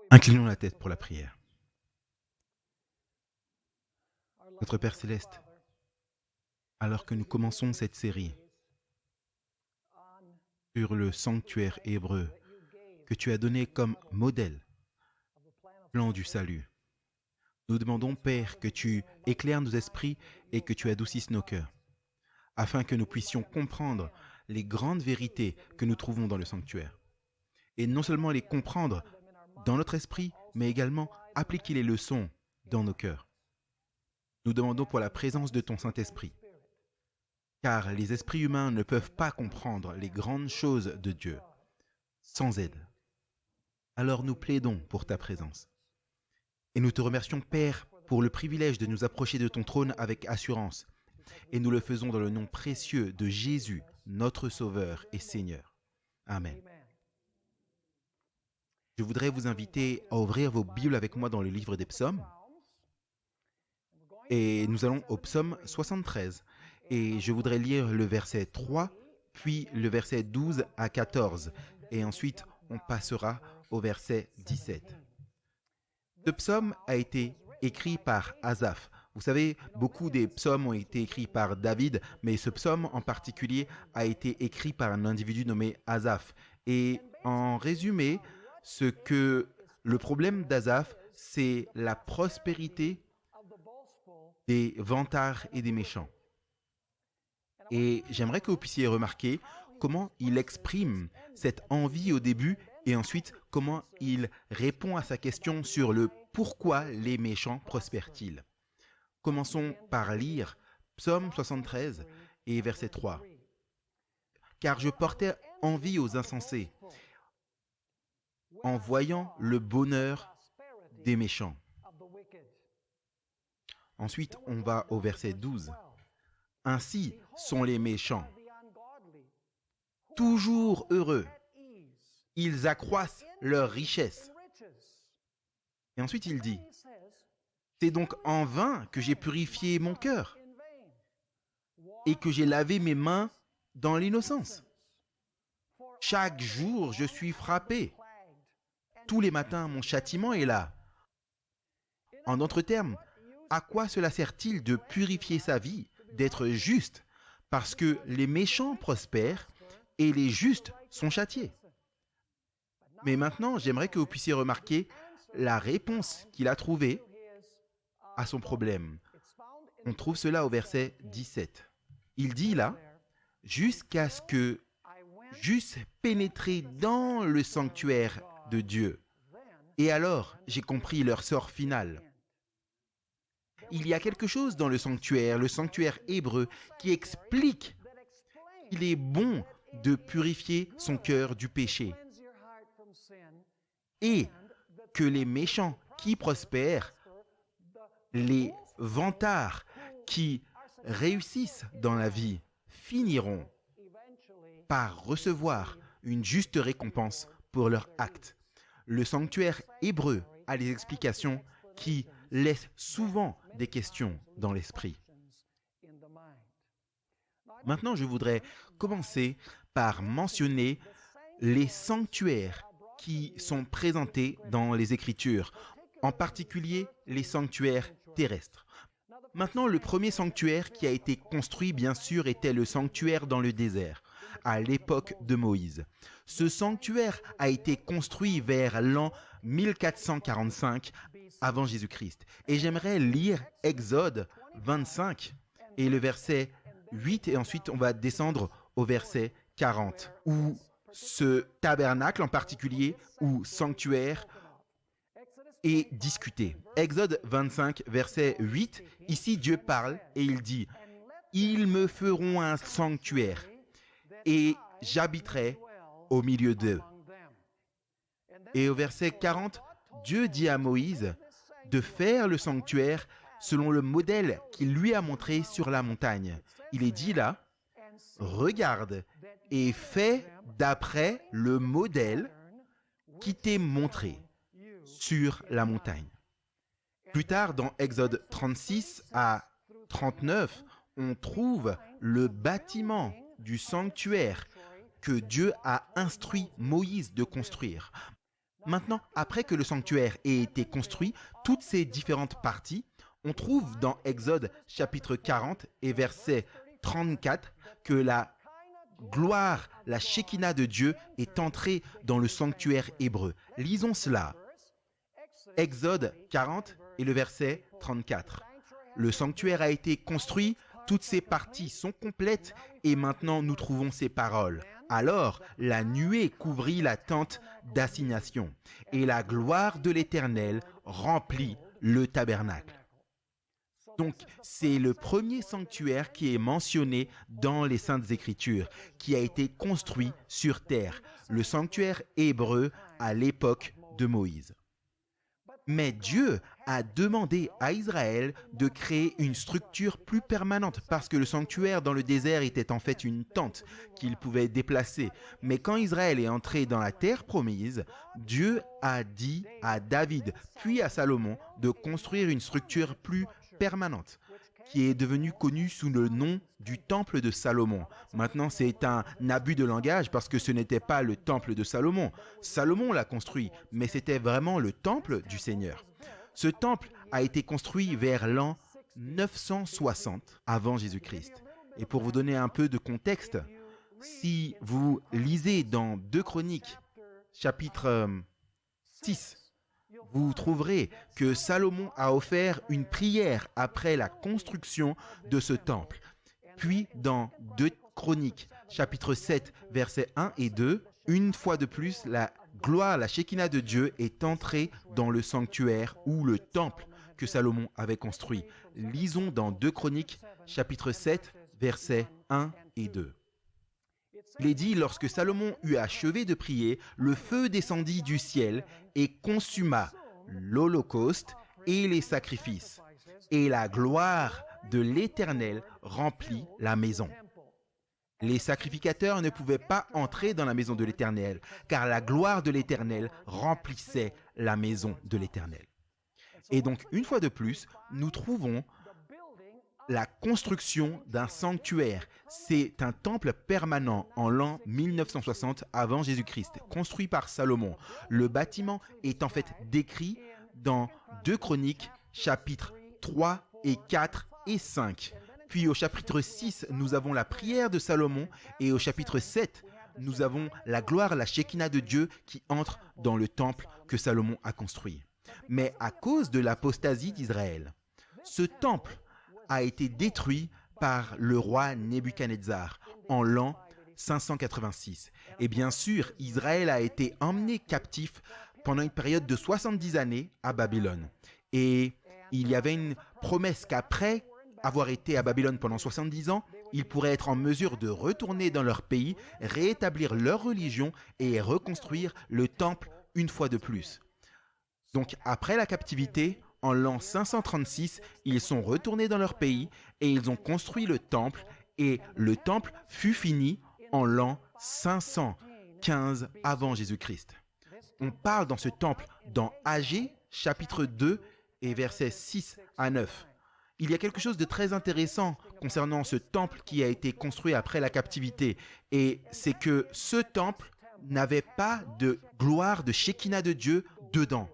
Inclinons la tête pour la prière. Notre Père Céleste, alors que nous commençons cette série sur le sanctuaire hébreu que tu as donné comme modèle, plan du salut, nous demandons, Père, que tu éclaires nos esprits et que tu adoucisses nos cœurs, afin que nous puissions comprendre les grandes vérités que nous trouvons dans le sanctuaire. Et non seulement les comprendre dans notre esprit, mais également appliquer les leçons dans nos cœurs. Nous demandons pour la présence de ton Saint-Esprit, car les esprits humains ne peuvent pas comprendre les grandes choses de Dieu sans aide. Alors nous plaidons pour ta présence. Et nous te remercions, Père, pour le privilège de nous approcher de ton trône avec assurance. Et nous le faisons dans le nom précieux de Jésus, notre Sauveur et Seigneur. Amen. Je voudrais vous inviter à ouvrir vos Bibles avec moi dans le livre des psaumes. Et nous allons au psaume 73. Et je voudrais lire le verset 3, puis le verset 12 à 14. Et ensuite, on passera au verset 17. Ce psaume a été écrit par Asaph. Vous savez, beaucoup des psaumes ont été écrits par David, mais ce psaume en particulier a été écrit par un individu nommé Asaph. Et en résumé, le problème d'Asaph, c'est la prospérité des vantards et des méchants. Et j'aimerais que vous puissiez remarquer comment il exprime cette envie au début et ensuite comment il répond à sa question sur le pourquoi les méchants prospèrent-ils. Commençons par lire Psaume 73 et verset 3. Car je portais envie aux insensés en voyant le bonheur des méchants. Ensuite, on va au verset 12. Ainsi sont les méchants, toujours heureux. Ils accroissent leur richesse. Et ensuite, il dit, c'est donc en vain que j'ai purifié mon cœur et que j'ai lavé mes mains dans l'innocence. Chaque jour, je suis frappé. Tous les matins, mon châtiment est là. En d'autres termes, à quoi cela sert-il de purifier sa vie, d'être juste, parce que les méchants prospèrent et les justes sont châtiés? Mais maintenant, j'aimerais que vous puissiez remarquer la réponse qu'il a trouvée à son problème. On trouve cela au verset 17. Il dit là, jusqu'à ce que j'eusse pénétré dans le sanctuaire de Dieu. Et alors, j'ai compris leur sort final. Il y a quelque chose dans le sanctuaire hébreu, qui explique qu'il est bon de purifier son cœur du péché. Et que les méchants qui prospèrent, les vantards qui réussissent dans la vie, finiront par recevoir une juste récompense pour leurs actes. Le sanctuaire hébreu a des explications qui laissent souvent des questions dans l'esprit. Maintenant, je voudrais commencer par mentionner les sanctuaires qui sont présentés dans les Écritures, en particulier les sanctuaires terrestres. Maintenant, le premier sanctuaire qui a été construit, bien sûr, était le sanctuaire dans le désert, à l'époque de Moïse. Ce sanctuaire a été construit vers l'an 1445 avant Jésus-Christ. Et j'aimerais lire Exode 25 et le verset 8, et ensuite on va descendre au verset 40, où ce tabernacle en particulier, ou sanctuaire, est discuté. Exode 25, verset 8, ici Dieu parle et il dit « Ils me feront un sanctuaire et j'habiterai au milieu d'eux. » Et au verset 40, Dieu dit à Moïse de faire le sanctuaire selon le modèle qu'il lui a montré sur la montagne. Il est dit là, « Regarde et fais d'après le modèle qui t'est montré sur la montagne. » Plus tard, dans Exode 36 à 39, on trouve le bâtiment du sanctuaire que Dieu a instruit Moïse de construire. Maintenant, après que le sanctuaire ait été construit, toutes ces différentes parties, on trouve dans Exode chapitre 40 et verset 34 que la gloire, la Shekinah de Dieu est entrée dans le sanctuaire hébreu. Lisons cela. Exode 40 et le verset 34. Le sanctuaire a été construit, toutes ses parties sont complètes et maintenant nous trouvons ces paroles. Alors la nuée couvrit la tente d'assignation et la gloire de l'Éternel remplit le tabernacle. Donc, c'est le premier sanctuaire qui est mentionné dans les Saintes Écritures, qui a été construit sur terre, le sanctuaire hébreu à l'époque de Moïse. Mais Dieu a demandé à Israël de créer une structure plus permanente parce que le sanctuaire dans le désert était en fait une tente qu'il pouvait déplacer. Mais quand Israël est entré dans la terre promise, Dieu a dit à David puis à Salomon de construire une structure plus permanente qui est devenue connue sous le nom du temple de Salomon. Maintenant, c'est un abus de langage parce que ce n'était pas le temple de Salomon. Salomon l'a construit, mais c'était vraiment le temple du Seigneur. Ce temple a été construit vers l'an 960 avant Jésus-Christ. Et pour vous donner un peu de contexte, si vous lisez dans 2 Chroniques, chapitre 6, vous trouverez que Salomon a offert une prière après la construction de ce temple. Puis dans 2 Chroniques, chapitre 7, versets 1 et 2, une fois de plus, la gloire, la Shekinah de Dieu est entrée dans le sanctuaire ou le temple que Salomon avait construit. Lisons dans 2 Chroniques, chapitre 7, versets 1 et 2. Il est dit, lorsque Salomon eut achevé de prier, le feu descendit du ciel et consuma l'holocauste et les sacrifices. Et la gloire de l'Éternel remplit la maison. Les sacrificateurs ne pouvaient pas entrer dans la maison de l'Éternel, car la gloire de l'Éternel remplissait la maison de l'Éternel. Et donc, une fois de plus, nous trouvons la construction d'un sanctuaire. C'est un temple permanent en l'an 1960 avant Jésus-Christ, construit par Salomon. Le bâtiment est en fait décrit dans 2 Chroniques, chapitres 3 et 4 et 5. Puis au chapitre 6, nous avons la prière de Salomon et au chapitre 7, nous avons la gloire, la Shekinah de Dieu qui entre dans le temple que Salomon a construit. Mais à cause de l'apostasie d'Israël, ce temple a été détruit par le roi Nebuchadnezzar en l'an 586. Et bien sûr, Israël a été emmené captif pendant une période de 70 années à Babylone. Et il y avait une promesse qu'après avoir été à Babylone pendant 70 ans, ils pourraient être en mesure de retourner dans leur pays, rétablir leur religion et reconstruire le temple une fois de plus. Donc après la captivité, en l'an 536, ils sont retournés dans leur pays et ils ont construit le temple et le temple fut fini en l'an 515 avant Jésus-Christ. On parle dans ce temple dans Agée, chapitre 2 et versets 6 à 9. Il y a quelque chose de très intéressant concernant ce temple qui a été construit après la captivité et c'est que ce temple n'avait pas de gloire de Shekinah de Dieu dedans.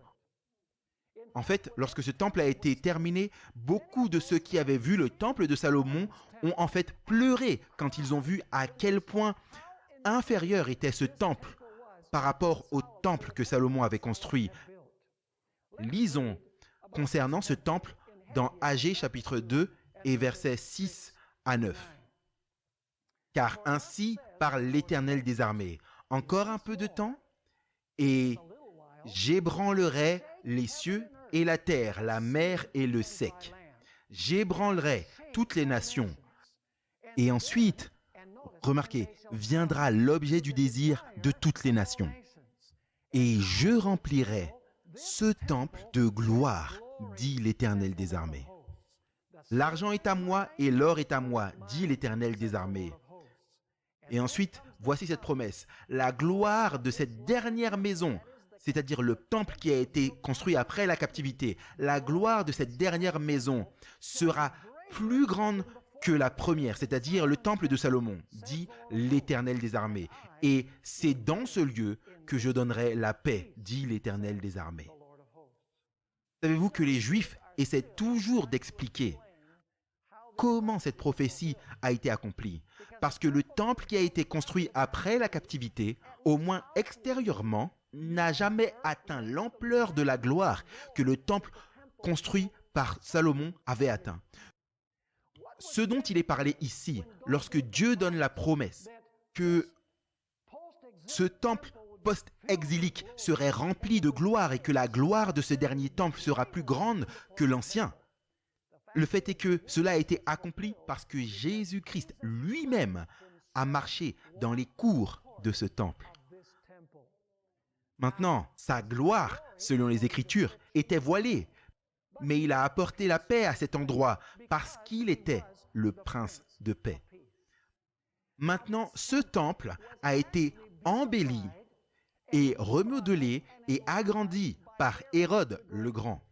En fait, lorsque ce temple a été terminé, beaucoup de ceux qui avaient vu le temple de Salomon ont en fait pleuré quand ils ont vu à quel point inférieur était ce temple par rapport au temple que Salomon avait construit. Lisons concernant ce temple dans Agée chapitre 2 et versets 6 à 9. Car ainsi parle l'Éternel des armées, encore un peu de temps, et j'ébranlerai les cieux et la terre, la mer et le sec. J'ébranlerai toutes les nations. Et ensuite, remarquez, viendra l'objet du désir de toutes les nations. Et je remplirai ce temple de gloire, dit l'Éternel des armées. L'argent est à moi et l'or est à moi, dit l'Éternel des armées. Et ensuite, voici cette promesse. La gloire de cette dernière maison, c'est-à-dire le temple qui a été construit après la captivité, la gloire de cette dernière maison sera plus grande que la première, c'est-à-dire le temple de Salomon, dit l'Éternel des armées. Et c'est dans ce lieu que je donnerai la paix, dit l'Éternel des armées. Savez-vous que les Juifs essaient toujours d'expliquer comment cette prophétie a été accomplie? Parce que le temple qui a été construit après la captivité, au moins extérieurement, n'a jamais atteint l'ampleur de la gloire que le temple construit par Salomon avait atteint. Ce dont il est parlé ici, lorsque Dieu donne la promesse que ce temple post-exilique serait rempli de gloire et que la gloire de ce dernier temple sera plus grande que l'ancien, le fait est que cela a été accompli parce que Jésus-Christ lui-même a marché dans les cours de ce temple. Maintenant, sa gloire, selon les Écritures, était voilée, mais il a apporté la paix à cet endroit parce qu'il était le prince de paix. Maintenant, ce temple a été embelli et remodelé et agrandi par Hérode le Grand.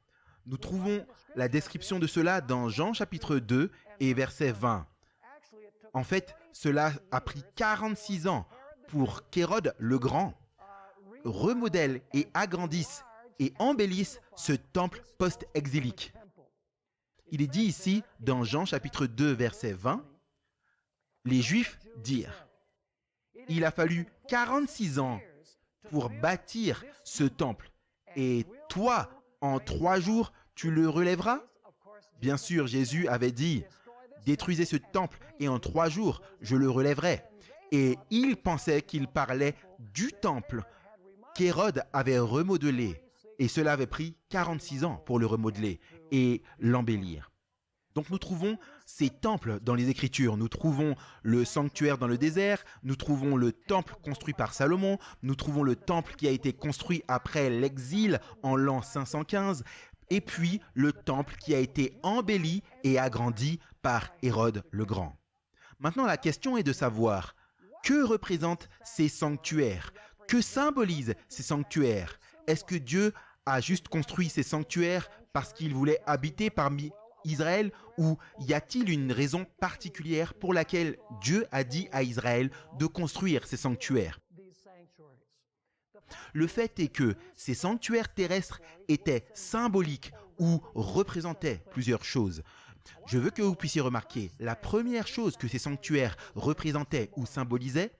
Nous trouvons la description de cela dans Jean chapitre 2 et verset 20. En fait, cela a pris 46 ans pour qu'Hérode le Grand remodèle et agrandisse et embellisse ce temple post-exilique. Il est dit ici dans Jean chapitre 2 verset 20, les Juifs dirent, « Il a fallu 46 ans pour bâtir ce temple, et toi, en 3 jours, tu le relèveras ?» Bien sûr, Jésus avait dit, « Détruisez ce temple, et en 3 jours, je le relèverai. » Et il pensait qu'il parlait du temple qu'Hérode avait remodelé, et cela avait pris 46 ans pour le remodeler et l'embellir. Donc nous trouvons ces temples dans les Écritures. Nous trouvons le sanctuaire dans le désert, nous trouvons le temple construit par Salomon, nous trouvons le temple qui a été construit après l'exil en l'an 515, et puis le temple qui a été embelli et agrandi par Hérode le Grand. Maintenant, la question est de savoir, que représentent ces sanctuaires? Que symbolisent ces sanctuaires? Est-ce que Dieu a juste construit ces sanctuaires parce qu'il voulait habiter parmi Israël, ou y a-t-il une raison particulière pour laquelle Dieu a dit à Israël de construire ces sanctuaires? Le fait est que ces sanctuaires terrestres étaient symboliques ou représentaient plusieurs choses. Je veux que vous puissiez remarquer, la première chose que ces sanctuaires représentaient ou symbolisaient,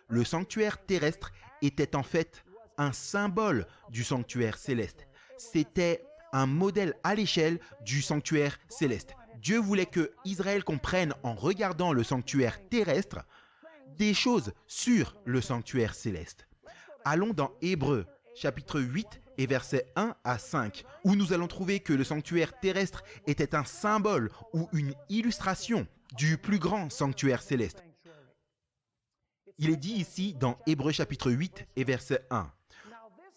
le sanctuaire terrestre était en fait un symbole du sanctuaire céleste. C'était un modèle à l'échelle du sanctuaire céleste. Dieu voulait que Israël comprenne en regardant le sanctuaire terrestre des choses sur le sanctuaire céleste. Allons dans Hébreux, chapitre 8 et versets 1 à 5, où nous allons trouver que le sanctuaire terrestre était un symbole ou une illustration du plus grand sanctuaire céleste. Il est dit ici dans Hébreux chapitre 8 et verset 1.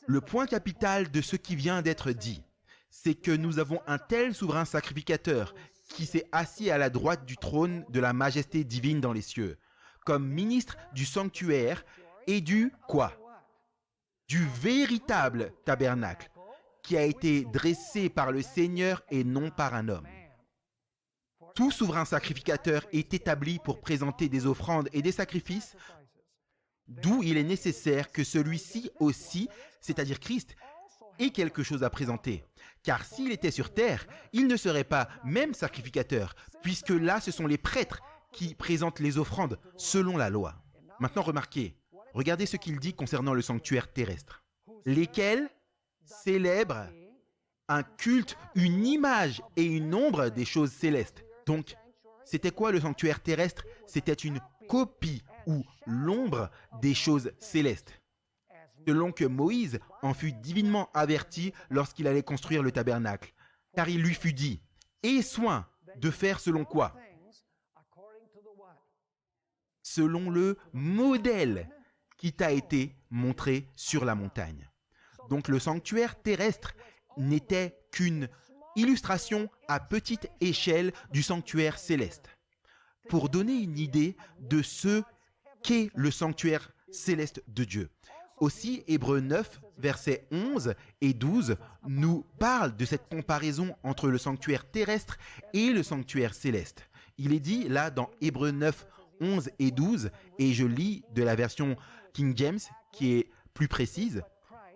Le point capital de ce qui vient d'être dit, c'est que nous avons un tel souverain sacrificateur qui s'est assis à la droite du trône de la majesté divine dans les cieux, comme ministre du sanctuaire et du quoi? Du véritable tabernacle qui a été dressé par le Seigneur et non par un homme. Tout souverain sacrificateur est établi pour présenter des offrandes et des sacrifices, d'où il est nécessaire que celui-ci aussi, c'est-à-dire Christ, ait quelque chose à présenter. Car s'il était sur terre, il ne serait pas même sacrificateur, puisque là, ce sont les prêtres qui présentent les offrandes selon la loi. Maintenant, remarquez, regardez ce qu'il dit concernant le sanctuaire terrestre. Lesquels célèbrent un culte, une image et une ombre des choses célestes. Donc, c'était quoi le sanctuaire terrestre? C'était une copie ou l'ombre des choses célestes. Selon que Moïse en fut divinement averti lorsqu'il allait construire le tabernacle. Car il lui fut dit, « Aie soin de faire selon quoi? Selon le modèle qui t'a été montré sur la montagne. » Donc le sanctuaire terrestre n'était qu'une illustration à petite échelle du sanctuaire céleste. Pour donner une idée de ce qu'est le sanctuaire céleste de Dieu. Aussi, Hébreux 9, versets 11 et 12 nous parlent de cette comparaison entre le sanctuaire terrestre et le sanctuaire céleste. Il est dit là dans Hébreux 9, 11 et 12, et je lis de la version King James qui est plus précise.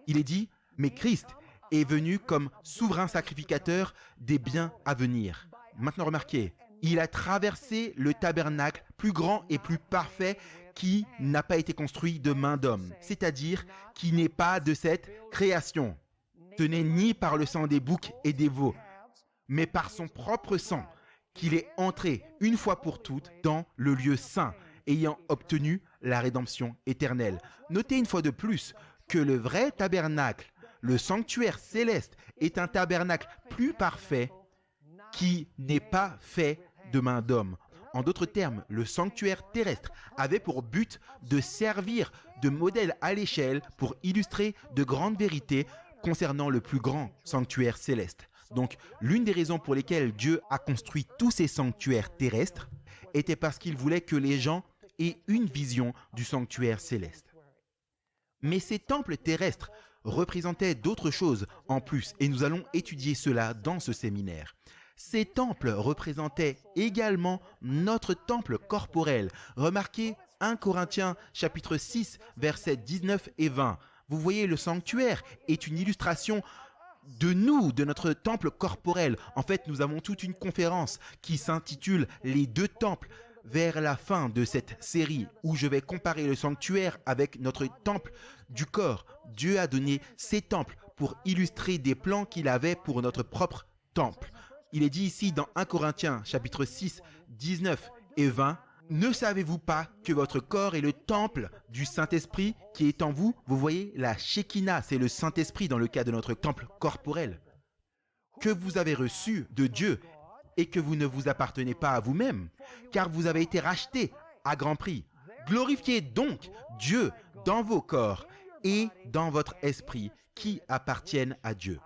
Il est dit « Mais Christ est venu comme souverain sacrificateur des biens à venir. » Maintenant remarquez, il a traversé le tabernacle plus grand et plus parfait qui n'a pas été construit de main d'homme, c'est-à-dire qui n'est pas de cette création. Ce n'est ni par le sang des boucs et des veaux, mais par son propre sang qu'il est entré une fois pour toutes dans le lieu saint, ayant obtenu la rédemption éternelle. Notez une fois de plus que le vrai tabernacle, le sanctuaire céleste, est un tabernacle plus parfait qui n'est pas fait de main d'homme. En d'autres termes, le sanctuaire terrestre avait pour but de servir de modèle à l'échelle pour illustrer de grandes vérités concernant le plus grand sanctuaire céleste. Donc, l'une des raisons pour lesquelles Dieu a construit tous ces sanctuaires terrestres était parce qu'il voulait que les gens aient une vision du sanctuaire céleste. Mais ces temples terrestres représentaient d'autres choses en plus, et nous allons étudier cela dans ce séminaire. Ces temples représentaient également notre temple corporel. Remarquez 1 Corinthiens chapitre 6, versets 19 et 20. Vous voyez, le sanctuaire est une illustration de nous, de notre temple corporel. En fait, nous avons toute une conférence qui s'intitule « Les deux temples » vers la fin de cette série où je vais comparer le sanctuaire avec notre temple du corps. Dieu a donné ces temples pour illustrer des plans qu'il avait pour notre propre temple. Il est dit ici dans 1 Corinthiens chapitre 6, 19 et 20, « Ne savez-vous pas que votre corps est le temple du Saint-Esprit qui est en vous ?» Vous voyez, la Shekinah, c'est le Saint-Esprit dans le cas de notre temple corporel, que vous avez reçu de Dieu et que vous ne vous appartenez pas à vous-même, car vous avez été rachetés à grand prix. Glorifiez donc Dieu dans vos corps et dans votre esprit qui appartiennent à Dieu.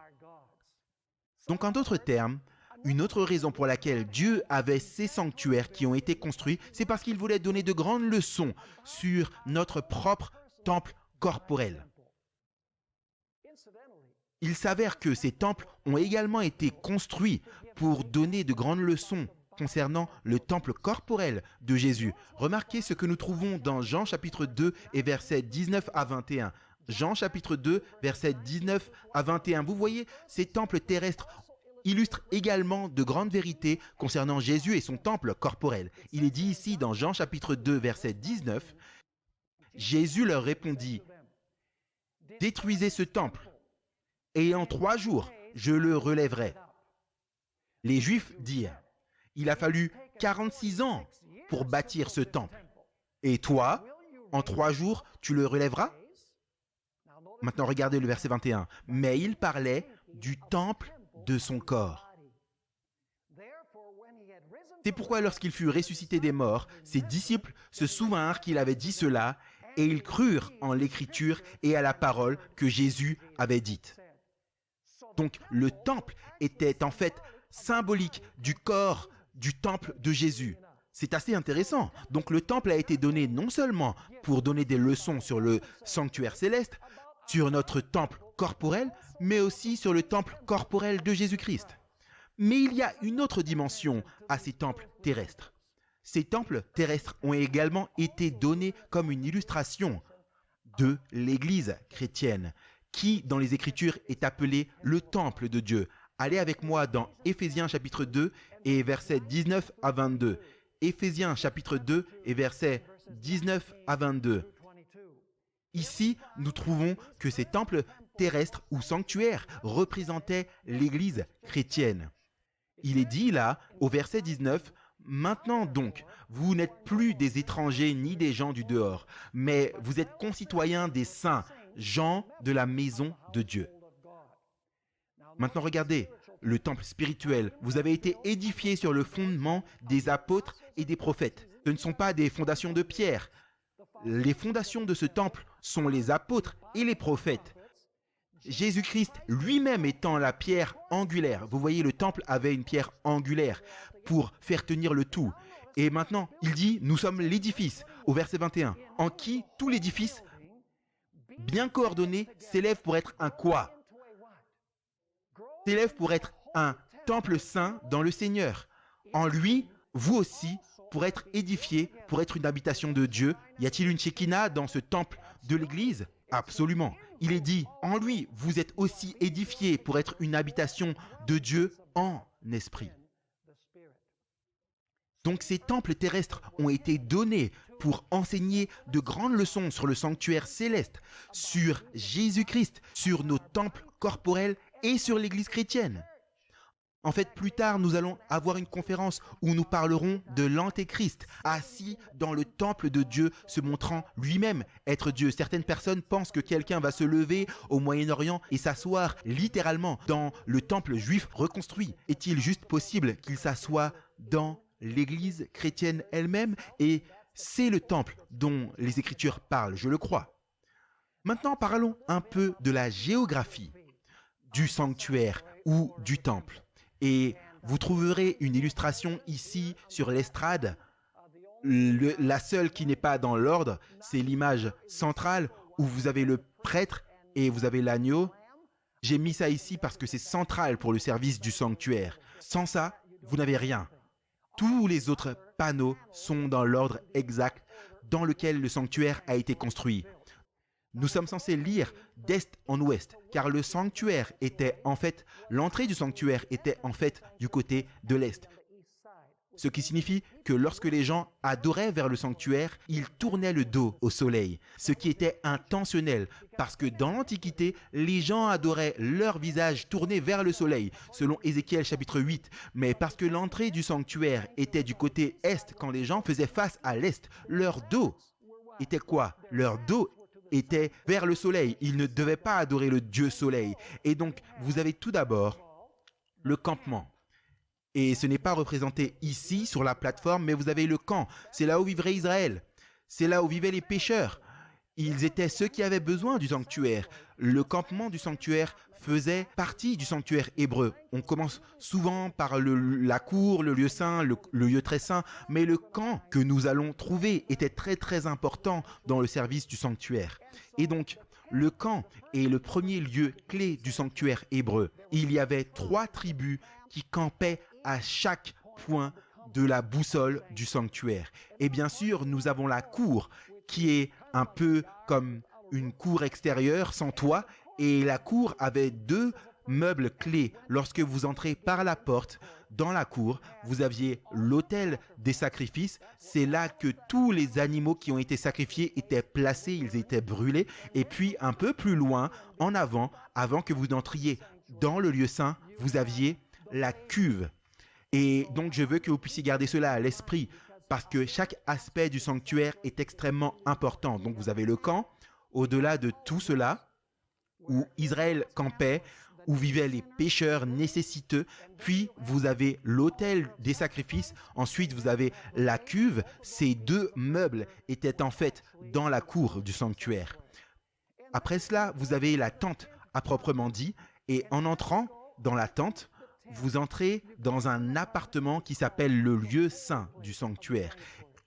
Donc en d'autres termes, une autre raison pour laquelle Dieu avait ces sanctuaires qui ont été construits, c'est parce qu'il voulait donner de grandes leçons sur notre propre temple corporel. Il s'avère que ces temples ont également été construits pour donner de grandes leçons concernant le temple corporel de Jésus. Remarquez ce que nous trouvons dans Jean chapitre 2 et versets 19 à 21. Jean chapitre 2, versets 19 à 21. Vous voyez, ces temples terrestres illustre également de grandes vérités concernant Jésus et son temple corporel. Il est dit ici dans Jean chapitre 2, verset 19, « Jésus leur répondit, « Détruisez ce temple, et en 3 jours, je le relèverai. » Les Juifs dirent, « Il a fallu 46 ans pour bâtir ce temple. Et toi, en 3 jours, tu le relèveras ?» Maintenant, regardez le verset 21. « Mais il parlait du temple de son corps. » C'est pourquoi lorsqu'il fut ressuscité des morts, ses disciples se souvinrent qu'il avait dit cela et ils crurent en l'écriture et à la parole que Jésus avait dite. Donc le temple était en fait symbolique du corps du temple de Jésus. C'est assez intéressant. Donc le temple a été donné non seulement pour donner des leçons sur le sanctuaire céleste, sur notre temple corporel, mais aussi sur le temple corporel de Jésus-Christ. Mais il y a une autre dimension à ces temples terrestres. Ces temples terrestres ont également été donnés comme une illustration de l'Église chrétienne, qui, dans les Écritures, est appelée le temple de Dieu. Allez avec moi dans Éphésiens chapitre 2 et versets 19 à 22. Éphésiens chapitre 2 et versets 19 à 22. Ici, nous trouvons que ces temples terrestres ou sanctuaires représentaient l'Église chrétienne. Il est dit là, au verset 19, « Maintenant donc, vous n'êtes plus des étrangers ni des gens du dehors, mais vous êtes concitoyens des saints, gens de la maison de Dieu. » Maintenant regardez, le temple spirituel, vous avez été édifiés sur le fondement des apôtres et des prophètes. Ce ne sont pas des fondations de pierre. Les fondations de ce temple sont les apôtres et les prophètes. Jésus-Christ lui-même étant la pierre angulaire. Vous voyez, le temple avait une pierre angulaire pour faire tenir le tout. Et maintenant, il dit, nous sommes l'édifice, au verset 21, en qui tout l'édifice, bien coordonné, s'élève pour être un quoi? S'élève pour être un temple saint dans le Seigneur. En lui, vous aussi, pour être édifié, pour être une habitation de Dieu, y a-t-il une Shekinah dans ce temple de l'Église? Absolument. Il est dit, en lui, vous êtes aussi édifiés pour être une habitation de Dieu en esprit. Donc ces temples terrestres ont été donnés pour enseigner de grandes leçons sur le sanctuaire céleste, sur Jésus-Christ, sur nos temples corporels et sur l'Église chrétienne. En fait, plus tard, nous allons avoir une conférence où nous parlerons de l'Antéchrist, assis dans le temple de Dieu, se montrant lui-même être Dieu. Certaines personnes pensent que quelqu'un va se lever au Moyen-Orient et s'asseoir littéralement dans le temple juif reconstruit. Est-il juste possible qu'il s'assoie dans l'Église chrétienne elle-même? Et c'est le temple dont les Écritures parlent, je le crois. Maintenant, parlons un peu de la géographie du sanctuaire ou du temple. Et vous trouverez une illustration ici sur l'estrade. La seule qui n'est pas dans l'ordre, c'est l'image centrale où vous avez le prêtre et vous avez l'agneau. J'ai mis ça ici parce que c'est central pour le service du sanctuaire. Sans ça, vous n'avez rien. Tous les autres panneaux sont dans l'ordre exact dans lequel le sanctuaire a été construit. Nous sommes censés lire d'est en ouest, car le sanctuaire était en fait, l'entrée du sanctuaire était en fait du côté de l'est. Ce qui signifie que lorsque les gens adoraient vers le sanctuaire, ils tournaient le dos au soleil, ce qui était intentionnel, parce que dans l'Antiquité, les gens adoraient leur visage tourné vers le soleil, selon Ézéchiel chapitre 8, mais parce que l'entrée du sanctuaire était du côté est, quand les gens faisaient face à l'est, leur dos était quoi? Leur dos était vers le soleil. Ils ne devaient pas adorer le Dieu soleil. Et donc, vous avez tout d'abord le campement. Et ce n'est pas représenté ici sur la plateforme, mais vous avez le camp. C'est là où vivrait Israël. C'est là où vivaient les pécheurs. Ils étaient ceux qui avaient besoin du sanctuaire. Le campement du sanctuaire faisait partie du sanctuaire hébreu. On commence souvent par la cour, le lieu saint, le lieu très saint, mais le camp que nous allons trouver était très très important dans le service du sanctuaire. Et donc, le camp est le premier lieu clé du sanctuaire hébreu. Il y avait 3 tribus qui campaient à chaque point de la boussole du sanctuaire. Et bien sûr, nous avons la cour qui est un peu comme une cour extérieure sans toit, et la cour avait 2 meubles clés. Lorsque vous entrez par la porte dans la cour, vous aviez l'autel des sacrifices. C'est là que tous les animaux qui ont été sacrifiés étaient placés, ils étaient brûlés. Et puis un peu plus loin, en avant que vous n'entriez dans le lieu saint, vous aviez la cuve. Et donc je veux que vous puissiez garder cela à l'esprit, parce que chaque aspect du sanctuaire est extrêmement important. Donc vous avez le camp, au-delà de tout cela, où Israël campait, où vivaient les pécheurs nécessiteux. Puis vous avez l'autel des sacrifices. Ensuite, vous avez la cuve. Ces 2 meubles étaient en fait dans la cour du sanctuaire. Après cela, vous avez la tente à proprement dit. Et en entrant dans la tente, vous entrez dans un appartement qui s'appelle le lieu saint du sanctuaire.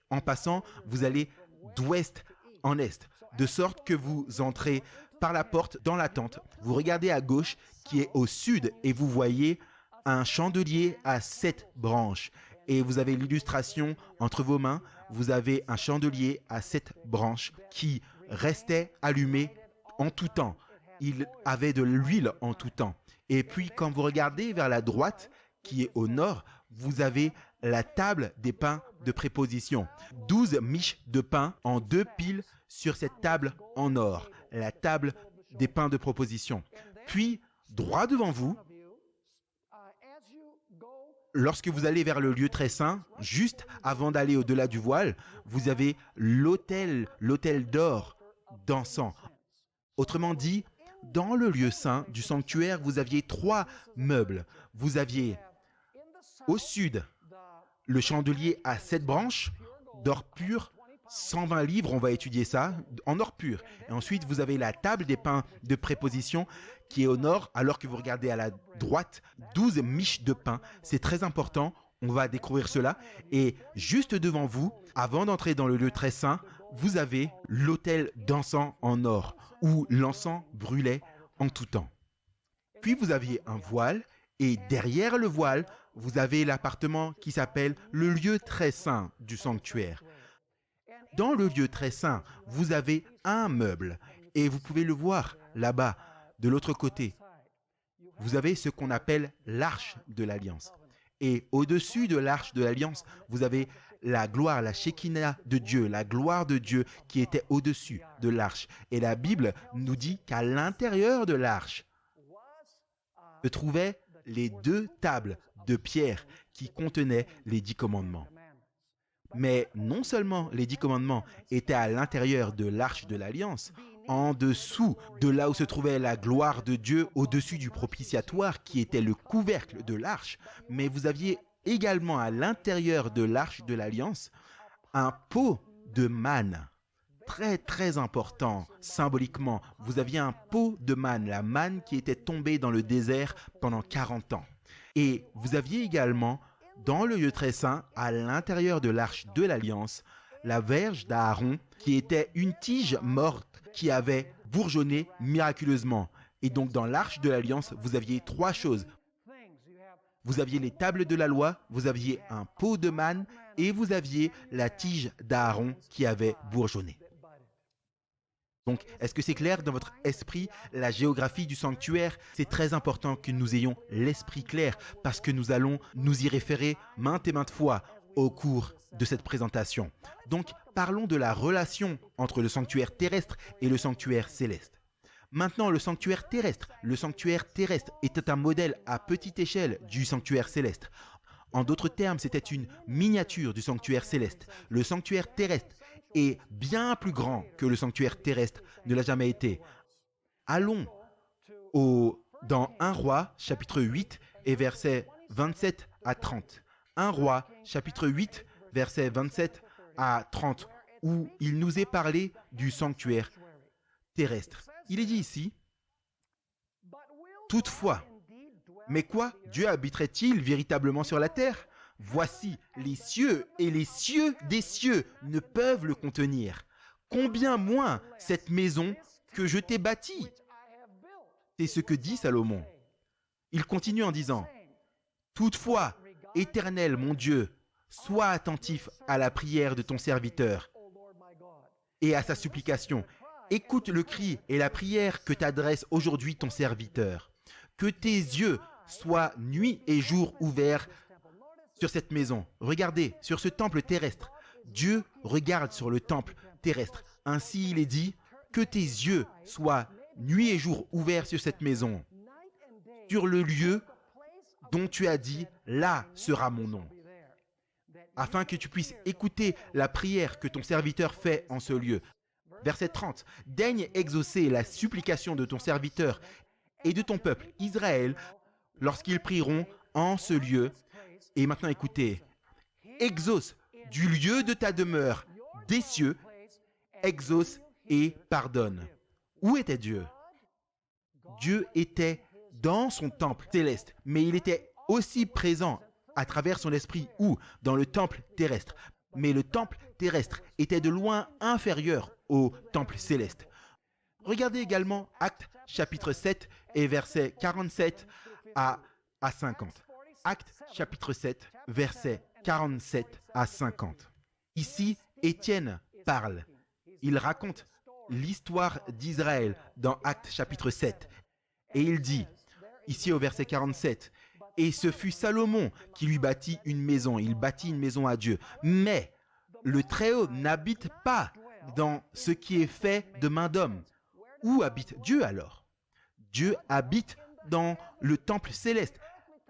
En passant, vous allez d'ouest en est, de sorte que vous entrez par la porte dans la tente. Vous regardez à gauche qui est au sud et vous voyez un chandelier à 7 branches. Et vous avez l'illustration entre vos mains. Vous avez un chandelier à 7 branches qui restait allumé en tout temps. Il avait de l'huile en tout temps. Et puis quand vous regardez vers la droite qui est au nord, vous avez la table des pains de préposition. 12 miches de pain en 2 piles sur cette table en or. La table des pains de proposition. Puis, droit devant vous, lorsque vous allez vers le lieu très saint, juste avant d'aller au-delà du voile, vous avez l'autel d'or d'encens. Autrement dit, dans le lieu saint du sanctuaire, vous aviez 3 meubles. Vous aviez au sud le chandelier à 7 branches d'or pur, 120 livres, on va étudier ça, en or pur. Et ensuite, vous avez la table des pains de préposition qui est au nord, alors que vous regardez à la droite, 12 miches de pain. C'est très important, on va découvrir cela. Et juste devant vous, avant d'entrer dans le lieu très saint, vous avez l'autel d'encens en or, où l'encens brûlait en tout temps. Puis vous aviez un voile, et derrière le voile, vous avez l'appartement qui s'appelle le lieu très saint du sanctuaire. Dans le lieu très saint, vous avez un meuble et vous pouvez le voir là-bas, de l'autre côté. Vous avez ce qu'on appelle l'arche de l'Alliance. Et au-dessus de l'arche de l'Alliance, vous avez la gloire, la Shekinah de Dieu, la gloire de Dieu qui était au-dessus de l'arche. Et la Bible nous dit qu'à l'intérieur de l'arche se trouvaient les 2 tables de pierre qui contenaient les 10 commandements. Mais non seulement les 10 commandements étaient à l'intérieur de l'arche de l'Alliance, en dessous de là où se trouvait la gloire de Dieu, au-dessus du propitiatoire qui était le couvercle de l'arche, mais vous aviez également à l'intérieur de l'arche de l'Alliance un pot de manne. Très très important, symboliquement, vous aviez un pot de manne, la manne qui était tombée dans le désert pendant 40 ans. Et vous aviez également, dans le lieu très saint, à l'intérieur de l'arche de l'Alliance, la verge d'Aaron qui était une tige morte qui avait bourgeonné miraculeusement. Et donc dans l'arche de l'Alliance, vous aviez 3 choses. Vous aviez les tables de la loi, vous aviez un pot de manne et vous aviez la tige d'Aaron qui avait bourgeonné. Donc, est-ce que c'est clair dans votre esprit, la géographie du sanctuaire? C'est très important que nous ayons l'esprit clair parce que nous allons nous y référer maintes et maintes fois au cours de cette présentation. Donc, parlons de la relation entre le sanctuaire terrestre et le sanctuaire céleste. Maintenant, le sanctuaire terrestre. Le sanctuaire terrestre était un modèle à petite échelle du sanctuaire céleste. En d'autres termes, c'était une miniature du sanctuaire céleste. Le sanctuaire terrestre est bien plus grand que le sanctuaire terrestre ne l'a jamais été. Allons dans 1 Roi, chapitre 8 et versets 27 à 30. 1 Roi, chapitre 8, versets 27 à 30, où il nous est parlé du sanctuaire terrestre. Il est dit ici, « Toutefois, mais quoi, Dieu habiterait-il véritablement sur la terre? Voici, les cieux et les cieux des cieux ne peuvent le contenir. Combien moins cette maison que je t'ai bâtie ?» C'est ce que dit Salomon. Il continue en disant, « Toutefois, Éternel mon Dieu, sois attentif à la prière de ton serviteur et à sa supplication. Écoute le cri et la prière que t'adresse aujourd'hui ton serviteur. Que tes yeux soient nuit et jour ouverts sur cette maison. » Regardez, sur ce temple terrestre. Dieu regarde sur le temple terrestre. Ainsi il est dit, que tes yeux soient nuit et jour ouverts sur cette maison, sur le lieu dont tu as dit, là sera mon nom, afin que tu puisses écouter la prière que ton serviteur fait en ce lieu. Verset 30. Daigne exaucer la supplication de ton serviteur et de ton peuple Israël lorsqu'ils prieront en ce lieu. Et maintenant écoutez, exauce du lieu de ta demeure des cieux, exauce et pardonne. Où était Dieu? Dieu était dans son temple céleste, mais il était aussi présent à travers son esprit ou dans le temple terrestre. Mais le temple terrestre était de loin inférieur au temple céleste. Regardez également Actes chapitre 7 et versets 47 à 50. Actes chapitre 7, versets 47 à 50. Ici, Étienne parle. Il raconte l'histoire d'Israël dans Actes chapitre 7. Et il dit, ici au verset 47, « Et ce fut Salomon qui lui bâtit une maison. Il bâtit une maison à Dieu. Mais le Très-Haut n'habite pas dans ce qui est fait de main d'homme. » Où habite Dieu alors? Dieu habite dans le temple céleste.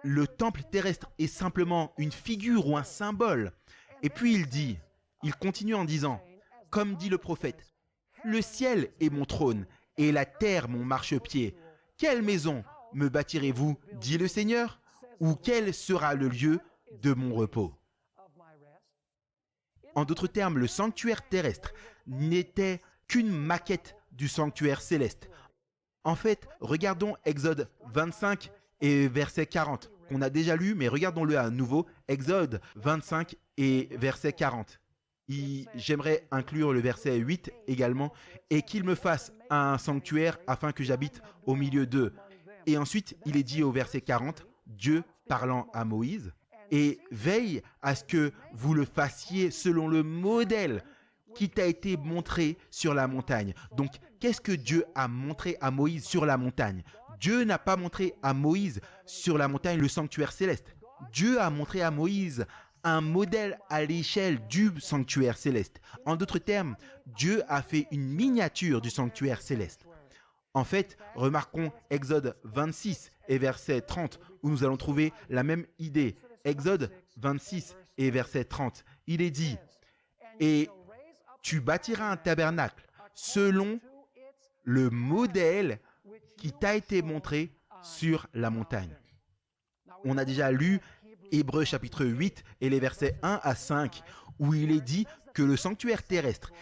Le temple terrestre est simplement une figure ou un symbole. Et puis il continue en disant, comme dit le prophète, « Le ciel est mon trône et la terre mon marchepied. Quelle maison me bâtirez-vous, dit le Seigneur, ou quel sera le lieu de mon repos ?» En d'autres termes, le sanctuaire terrestre n'était qu'une maquette du sanctuaire céleste. En fait, regardons Exode 25 et verset 40, qu'on a déjà lu, mais regardons-le à nouveau. Exode 25 et verset 40. J'aimerais inclure le verset 8 également, et qu'il me fasse un sanctuaire afin que j'habite au milieu d'eux. Et ensuite, il est dit au verset 40, Dieu parlant à Moïse, et veille à ce que vous le fassiez selon le modèle qui t'a été montré sur la montagne. Donc, qu'est-ce que Dieu a montré à Moïse sur la montagne? Dieu n'a pas montré à Moïse sur la montagne le sanctuaire céleste. Dieu a montré à Moïse un modèle à l'échelle du sanctuaire céleste. En d'autres termes, Dieu a fait une miniature du sanctuaire céleste. En fait, remarquons Exode 26 et verset 30, où nous allons trouver la même idée. Exode 26 et verset 30, il est dit « Et tu bâtiras un tabernacle selon le modèle qui t'a été montré sur la montagne. » On a déjà lu Hébreux chapitre 8 et les versets 1 à 5, où il est dit que le sanctuaire terrestre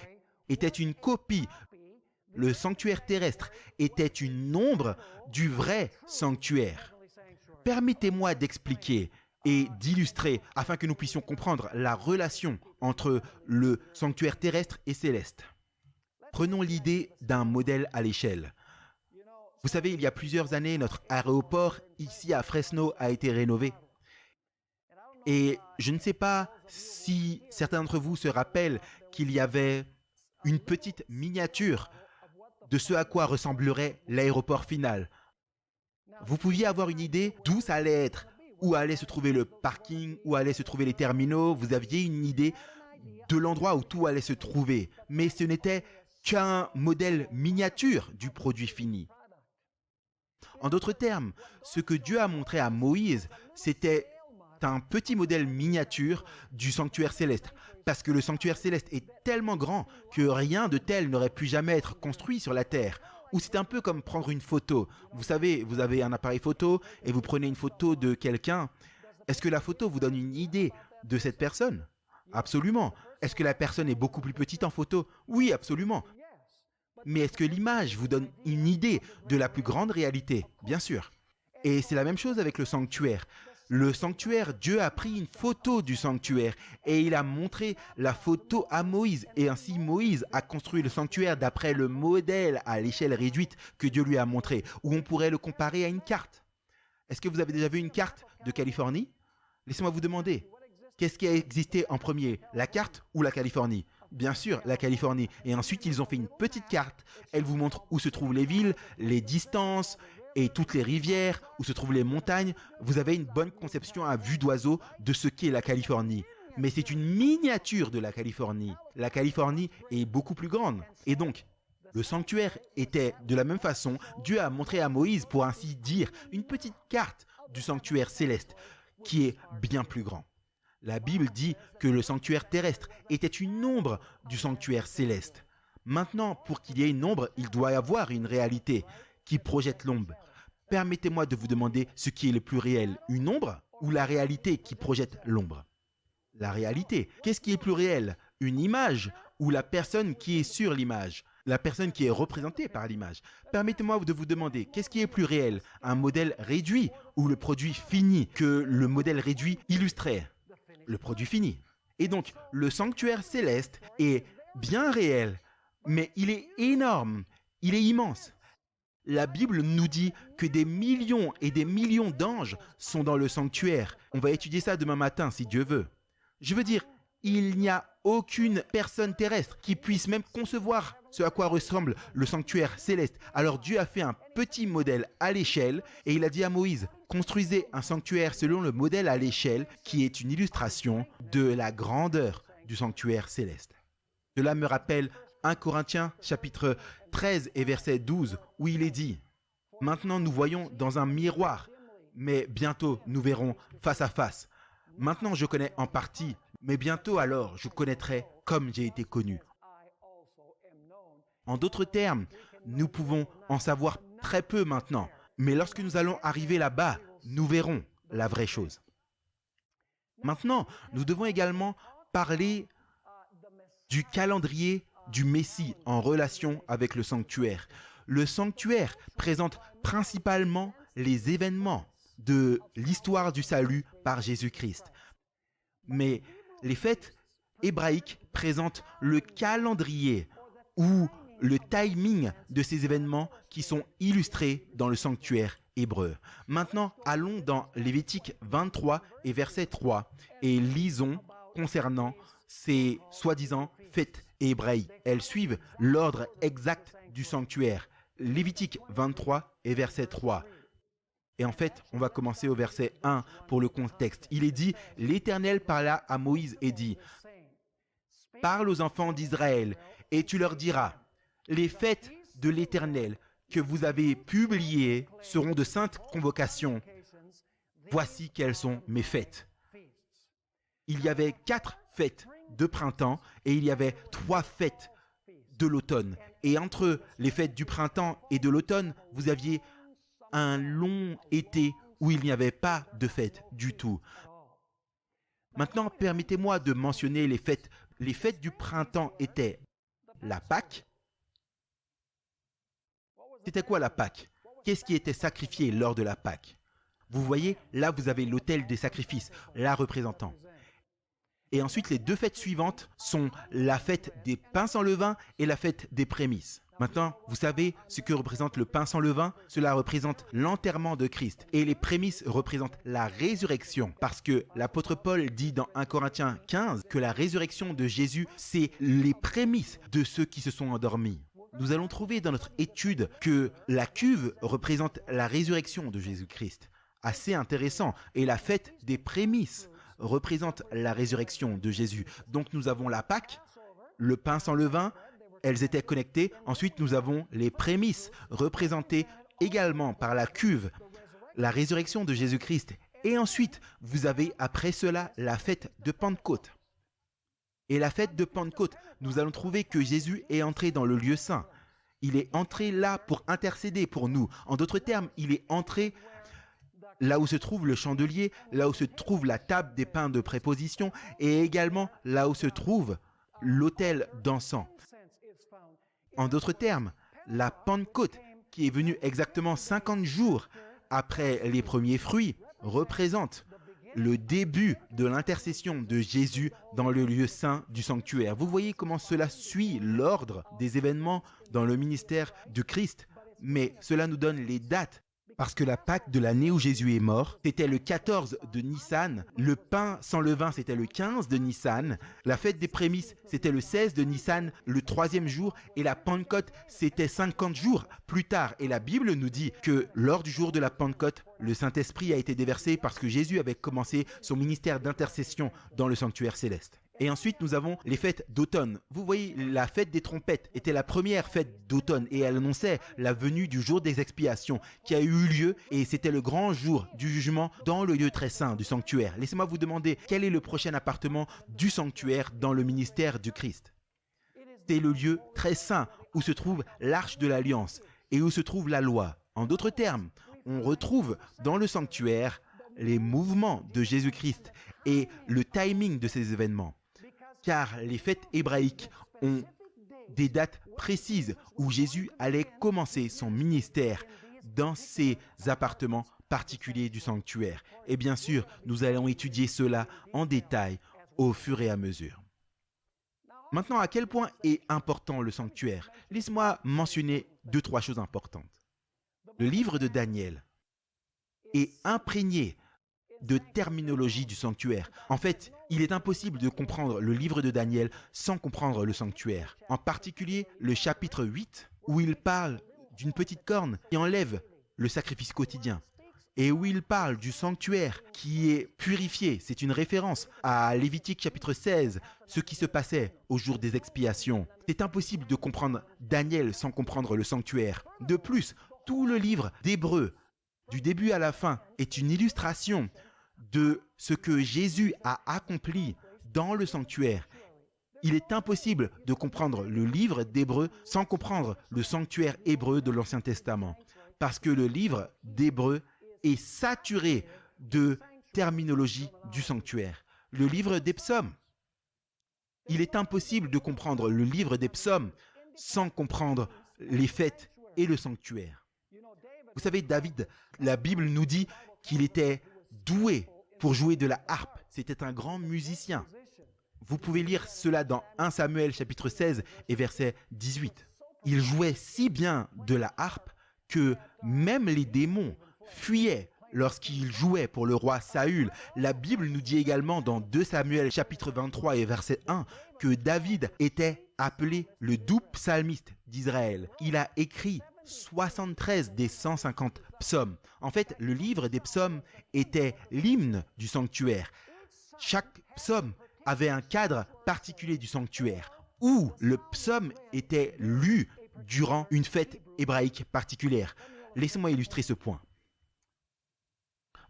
était une copie. Le sanctuaire terrestre était une ombre du vrai sanctuaire. Permettez-moi d'expliquer et d'illustrer afin que nous puissions comprendre la relation entre le sanctuaire terrestre et céleste. Prenons l'idée d'un modèle à l'échelle. Vous savez, il y a plusieurs années, notre aéroport ici à Fresno a été rénové. Et je ne sais pas si certains d'entre vous se rappellent qu'il y avait une petite miniature de ce à quoi ressemblerait l'aéroport final. Vous pouviez avoir une idée d'où ça allait être, où allait se trouver le parking, où allaient se trouver les terminaux. Vous aviez une idée de l'endroit où tout allait se trouver. Mais ce n'était qu'un modèle miniature du produit fini. En d'autres termes, ce que Dieu a montré à Moïse, c'était un petit modèle miniature du sanctuaire céleste. Parce que le sanctuaire céleste est tellement grand que rien de tel n'aurait pu jamais être construit sur la terre. Ou c'est un peu comme prendre une photo. Vous savez, vous avez un appareil photo et vous prenez une photo de quelqu'un. Est-ce que la photo vous donne une idée de cette personne? Absolument. Est-ce que la personne est beaucoup plus petite en photo? Oui, absolument. Mais est-ce que l'image vous donne une idée de la plus grande réalité? Bien sûr. Et c'est la même chose avec le sanctuaire. Le sanctuaire, Dieu a pris une photo du sanctuaire et il a montré la photo à Moïse. Et ainsi, Moïse a construit le sanctuaire d'après le modèle à l'échelle réduite que Dieu lui a montré, où on pourrait le comparer à une carte. Est-ce que vous avez déjà vu une carte de Californie? Laissez-moi vous demander, qu'est-ce qui a existé en premier, la carte ou la Californie? Bien sûr, la Californie. Et ensuite, ils ont fait une petite carte. Elle vous montre où se trouvent les villes, les distances et toutes les rivières, où se trouvent les montagnes. Vous avez une bonne conception à vue d'oiseau de ce qu'est la Californie. Mais c'est une miniature de la Californie. La Californie est beaucoup plus grande. Et donc, le sanctuaire était de la même façon. Dieu a montré à Moïse, pour ainsi dire, une petite carte du sanctuaire céleste qui est bien plus grand. La Bible dit que le sanctuaire terrestre était une ombre du sanctuaire céleste. Maintenant, pour qu'il y ait une ombre, il doit y avoir une réalité qui projette l'ombre. Permettez-moi de vous demander ce qui est le plus réel, une ombre ou la réalité qui projette l'ombre? La réalité. Qu'est-ce qui est plus réel? Une image ou la personne qui est sur l'image? La personne qui est représentée par l'image. Permettez-moi de vous demander, qu'est-ce qui est plus réel? Un modèle réduit ou le produit fini que le modèle réduit illustrait? Le produit fini. Et donc, le sanctuaire céleste est bien réel, mais il est énorme, il est immense. La Bible nous dit que des millions et des millions d'anges sont dans le sanctuaire. On va étudier ça demain matin, si Dieu veut. Je veux dire, il n'y a aucune personne terrestre qui puisse même concevoir ce à quoi ressemble le sanctuaire céleste. Alors Dieu a fait un petit modèle à l'échelle et il a dit à Moïse, construisez un sanctuaire selon le modèle à l'échelle qui est une illustration de la grandeur du sanctuaire céleste. Cela me rappelle 1 Corinthiens chapitre 13 et verset 12 où il est dit « Maintenant nous voyons dans un miroir, mais bientôt nous verrons face à face. Maintenant je connais en partie, mais bientôt alors je connaîtrai comme j'ai été connu. » En d'autres termes, nous pouvons en savoir très peu maintenant, mais lorsque nous allons arriver là-bas, nous verrons la vraie chose. Maintenant, nous devons également parler du calendrier du Messie en relation avec le sanctuaire. Le sanctuaire présente principalement les événements de l'histoire du salut par Jésus-Christ. Mais les fêtes hébraïques présentent le calendrier ou le timing de ces événements qui sont illustrés dans le sanctuaire hébreux. Maintenant, allons dans Lévitique 23 et verset 3 et lisons concernant ces soi-disant fêtes hébraïques. Elles suivent l'ordre exact du sanctuaire. Lévitique 23 et verset 3. Et en fait, on va commencer au verset 1 pour le contexte. Il est dit, l'Éternel parla à Moïse et dit, « Parle aux enfants d'Israël et tu leur diras, les fêtes de l'Éternel que vous avez publiées seront de saintes convocations. Voici quelles sont mes fêtes. » Il y avait 4 fêtes de printemps et il y avait 3 fêtes de l'automne. Et entre les fêtes du printemps et de l'automne, vous aviez un long été où il n'y avait pas de fête du tout. Maintenant, permettez-moi de mentionner les fêtes. Les fêtes du printemps étaient la Pâque. C'était quoi la Pâque? Qu'est-ce qui était sacrifié lors de la Pâque? Vous voyez, là vous avez l'autel des sacrifices, la représentant. Et ensuite, les 2 fêtes suivantes sont la fête des pains sans levain et la fête des prémices. Maintenant, vous savez ce que représente le pain sans levain? Cela représente l'enterrement de Christ. Et les prémices représentent la résurrection. Parce que l'apôtre Paul dit dans 1 Corinthiens 15 que la résurrection de Jésus, c'est les prémices de ceux qui se sont endormis. Nous allons trouver dans notre étude que la cuve représente la résurrection de Jésus-Christ. Assez intéressant. Et la fête des prémices représente la résurrection de Jésus. Donc nous avons la Pâque, le pain sans levain, elles étaient connectées. Ensuite, nous avons les prémices, représentées également par la cuve, la résurrection de Jésus-Christ. Et ensuite, vous avez après cela la fête de Pentecôte. Et la fête de Pentecôte, nous allons trouver que Jésus est entré dans le lieu saint. Il est entré là pour intercéder pour nous. En d'autres termes, il est entré là où se trouve le chandelier, là où se trouve la table des pains de préposition et également là où se trouve l'autel d'encens. En d'autres termes, la Pentecôte, qui est venue exactement 50 jours après les premiers fruits, représente le début de l'intercession de Jésus dans le lieu saint du sanctuaire. Vous voyez comment cela suit l'ordre des événements dans le ministère du Christ, mais cela nous donne les dates. Parce que la Pâque de l'année où Jésus est mort, c'était le 14 de Nissan, le pain sans levain, c'était le 15 de Nissan, la fête des prémices, c'était le 16 de Nissan, le 3e jour, et la Pentecôte, c'était 50 jours plus tard. Et la Bible nous dit que lors du jour de la Pentecôte, le Saint-Esprit a été déversé parce que Jésus avait commencé son ministère d'intercession dans le sanctuaire céleste. Et ensuite, nous avons les fêtes d'automne. Vous voyez, la fête des trompettes était la première fête d'automne et elle annonçait la venue du jour des expiations qui a eu lieu et c'était le grand jour du jugement dans le lieu très saint du sanctuaire. Laissez-moi vous demander quel est le prochain appartement du sanctuaire dans le ministère du Christ. C'est le lieu très saint où se trouve l'arche de l'alliance et où se trouve la loi. En d'autres termes, on retrouve dans le sanctuaire les mouvements de Jésus-Christ et le timing de ces événements. Car les fêtes hébraïques ont des dates précises où Jésus allait commencer son ministère dans ces appartements particuliers du sanctuaire. Et bien sûr, nous allons étudier cela en détail au fur et à mesure. Maintenant, à quel point est important le sanctuaire? Laisse-moi mentionner 2-3 choses importantes. Le livre de Daniel est imprégné de terminologie du sanctuaire. En fait, il est impossible de comprendre le livre de Daniel sans comprendre le sanctuaire. En particulier, le chapitre 8, où il parle d'une petite corne qui enlève le sacrifice quotidien. Et où il parle du sanctuaire qui est purifié. C'est une référence à Lévitique chapitre 16, ce qui se passait au jour des expiations. C'est impossible de comprendre Daniel sans comprendre le sanctuaire. De plus, tout le livre d'Hébreux, du début à la fin, est une illustration de ce que Jésus a accompli dans le sanctuaire. Il est impossible de comprendre le livre d'Hébreux sans comprendre le sanctuaire hébreu de l'Ancien Testament. Parce que le livre d'Hébreux est saturé de terminologie du sanctuaire. Le livre des psaumes. Il est impossible de comprendre le livre des psaumes sans comprendre les fêtes et le sanctuaire. Vous savez, David, la Bible nous dit qu'il était doué pour jouer de la harpe. C'était un grand musicien. Vous pouvez lire cela dans 1 Samuel chapitre 16 et verset 18. Il jouait si bien de la harpe que même les démons fuyait lorsqu'il jouait pour le roi Saül. La Bible nous dit également dans 2 Samuel chapitre 23 et verset 1 que David était appelé le doux psalmiste d'Israël. Il a écrit 73 des 150 psaumes. En fait, le livre des psaumes était l'hymne du sanctuaire. Chaque psaume avait un cadre particulier du sanctuaire où le psaume était lu durant une fête hébraïque particulière. Laissez-moi illustrer ce point.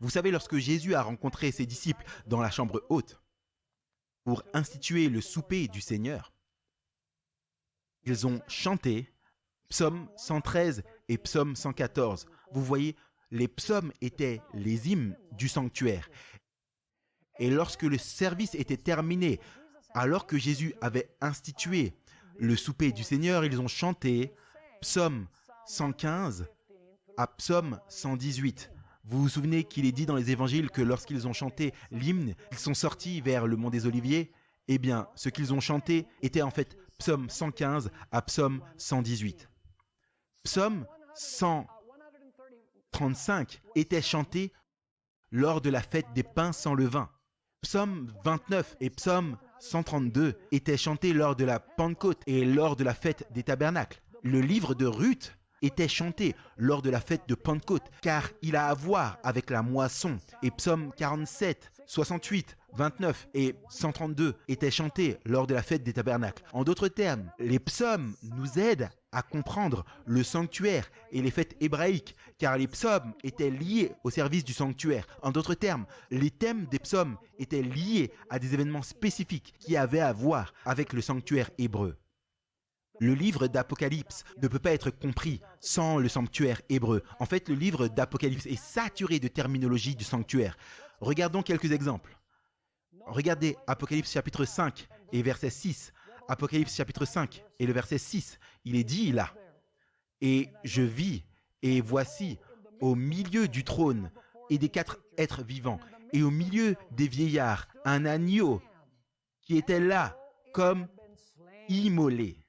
Vous savez, lorsque Jésus a rencontré ses disciples dans la chambre haute pour instituer le souper du Seigneur, ils ont chanté Psaume 113 et Psaume 114. Vous voyez, les psaumes étaient les hymnes du sanctuaire. Et lorsque le service était terminé, alors que Jésus avait institué le souper du Seigneur, ils ont chanté Psaume 115 à Psaume 118. Vous vous souvenez qu'il est dit dans les évangiles que lorsqu'ils ont chanté l'hymne, ils sont sortis vers le mont des Oliviers? Eh bien, ce qu'ils ont chanté était en fait Psaume 115 à Psaume 118. Psaume 135 était chanté lors de la fête des pains sans levain. Psaume 29 et Psaume 132 étaient chantés lors de la Pentecôte et lors de la fête des tabernacles. Le livre de Ruth était chanté lors de la fête de Pentecôte, car il a à voir avec la moisson. Et Psaume 47, 68, 29 et 132 étaient chantés lors de la fête des tabernacles. En d'autres termes, les psaumes nous aident à comprendre le sanctuaire et les fêtes hébraïques, car les psaumes étaient liés au service du sanctuaire. En d'autres termes, les thèmes des psaumes étaient liés à des événements spécifiques qui avaient à voir avec le sanctuaire hébreu. Le livre d'Apocalypse ne peut pas être compris sans le sanctuaire hébreu. En fait, le livre d'Apocalypse est saturé de terminologie du sanctuaire. Regardons quelques exemples. Regardez Apocalypse chapitre 5 et verset 6. Apocalypse chapitre 5 et le verset 6. Il est dit là. Et je vis, et voici, au milieu du trône et des 4 êtres vivants, et au milieu des vieillards, un agneau qui était là comme immolé.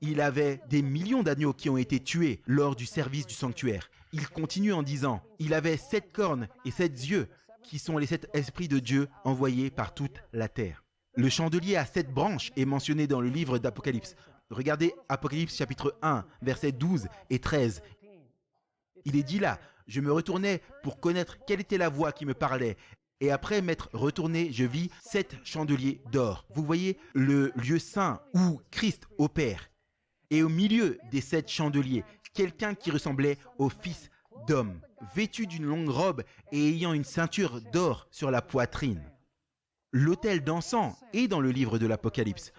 Il avait des millions d'agneaux qui ont été tués lors du service du sanctuaire. Il continue en disant, il avait 7 cornes et 7 yeux, qui sont les 7 esprits de Dieu envoyés par toute la terre. Le chandelier à 7 branches est mentionné dans le livre d'Apocalypse. Regardez Apocalypse chapitre 1, versets 12 et 13. Il est dit là, je me retournai pour connaître quelle était la voix qui me parlait. Et après m'être retourné, je vis 7 chandeliers d'or. Vous voyez le lieu saint où Christ opère. Et au milieu des 7 chandeliers, quelqu'un qui ressemblait au Fils d'homme, vêtu d'une longue robe et ayant une ceinture d'or sur la poitrine. L'autel d'encens est dans le livre de l'Apocalypse.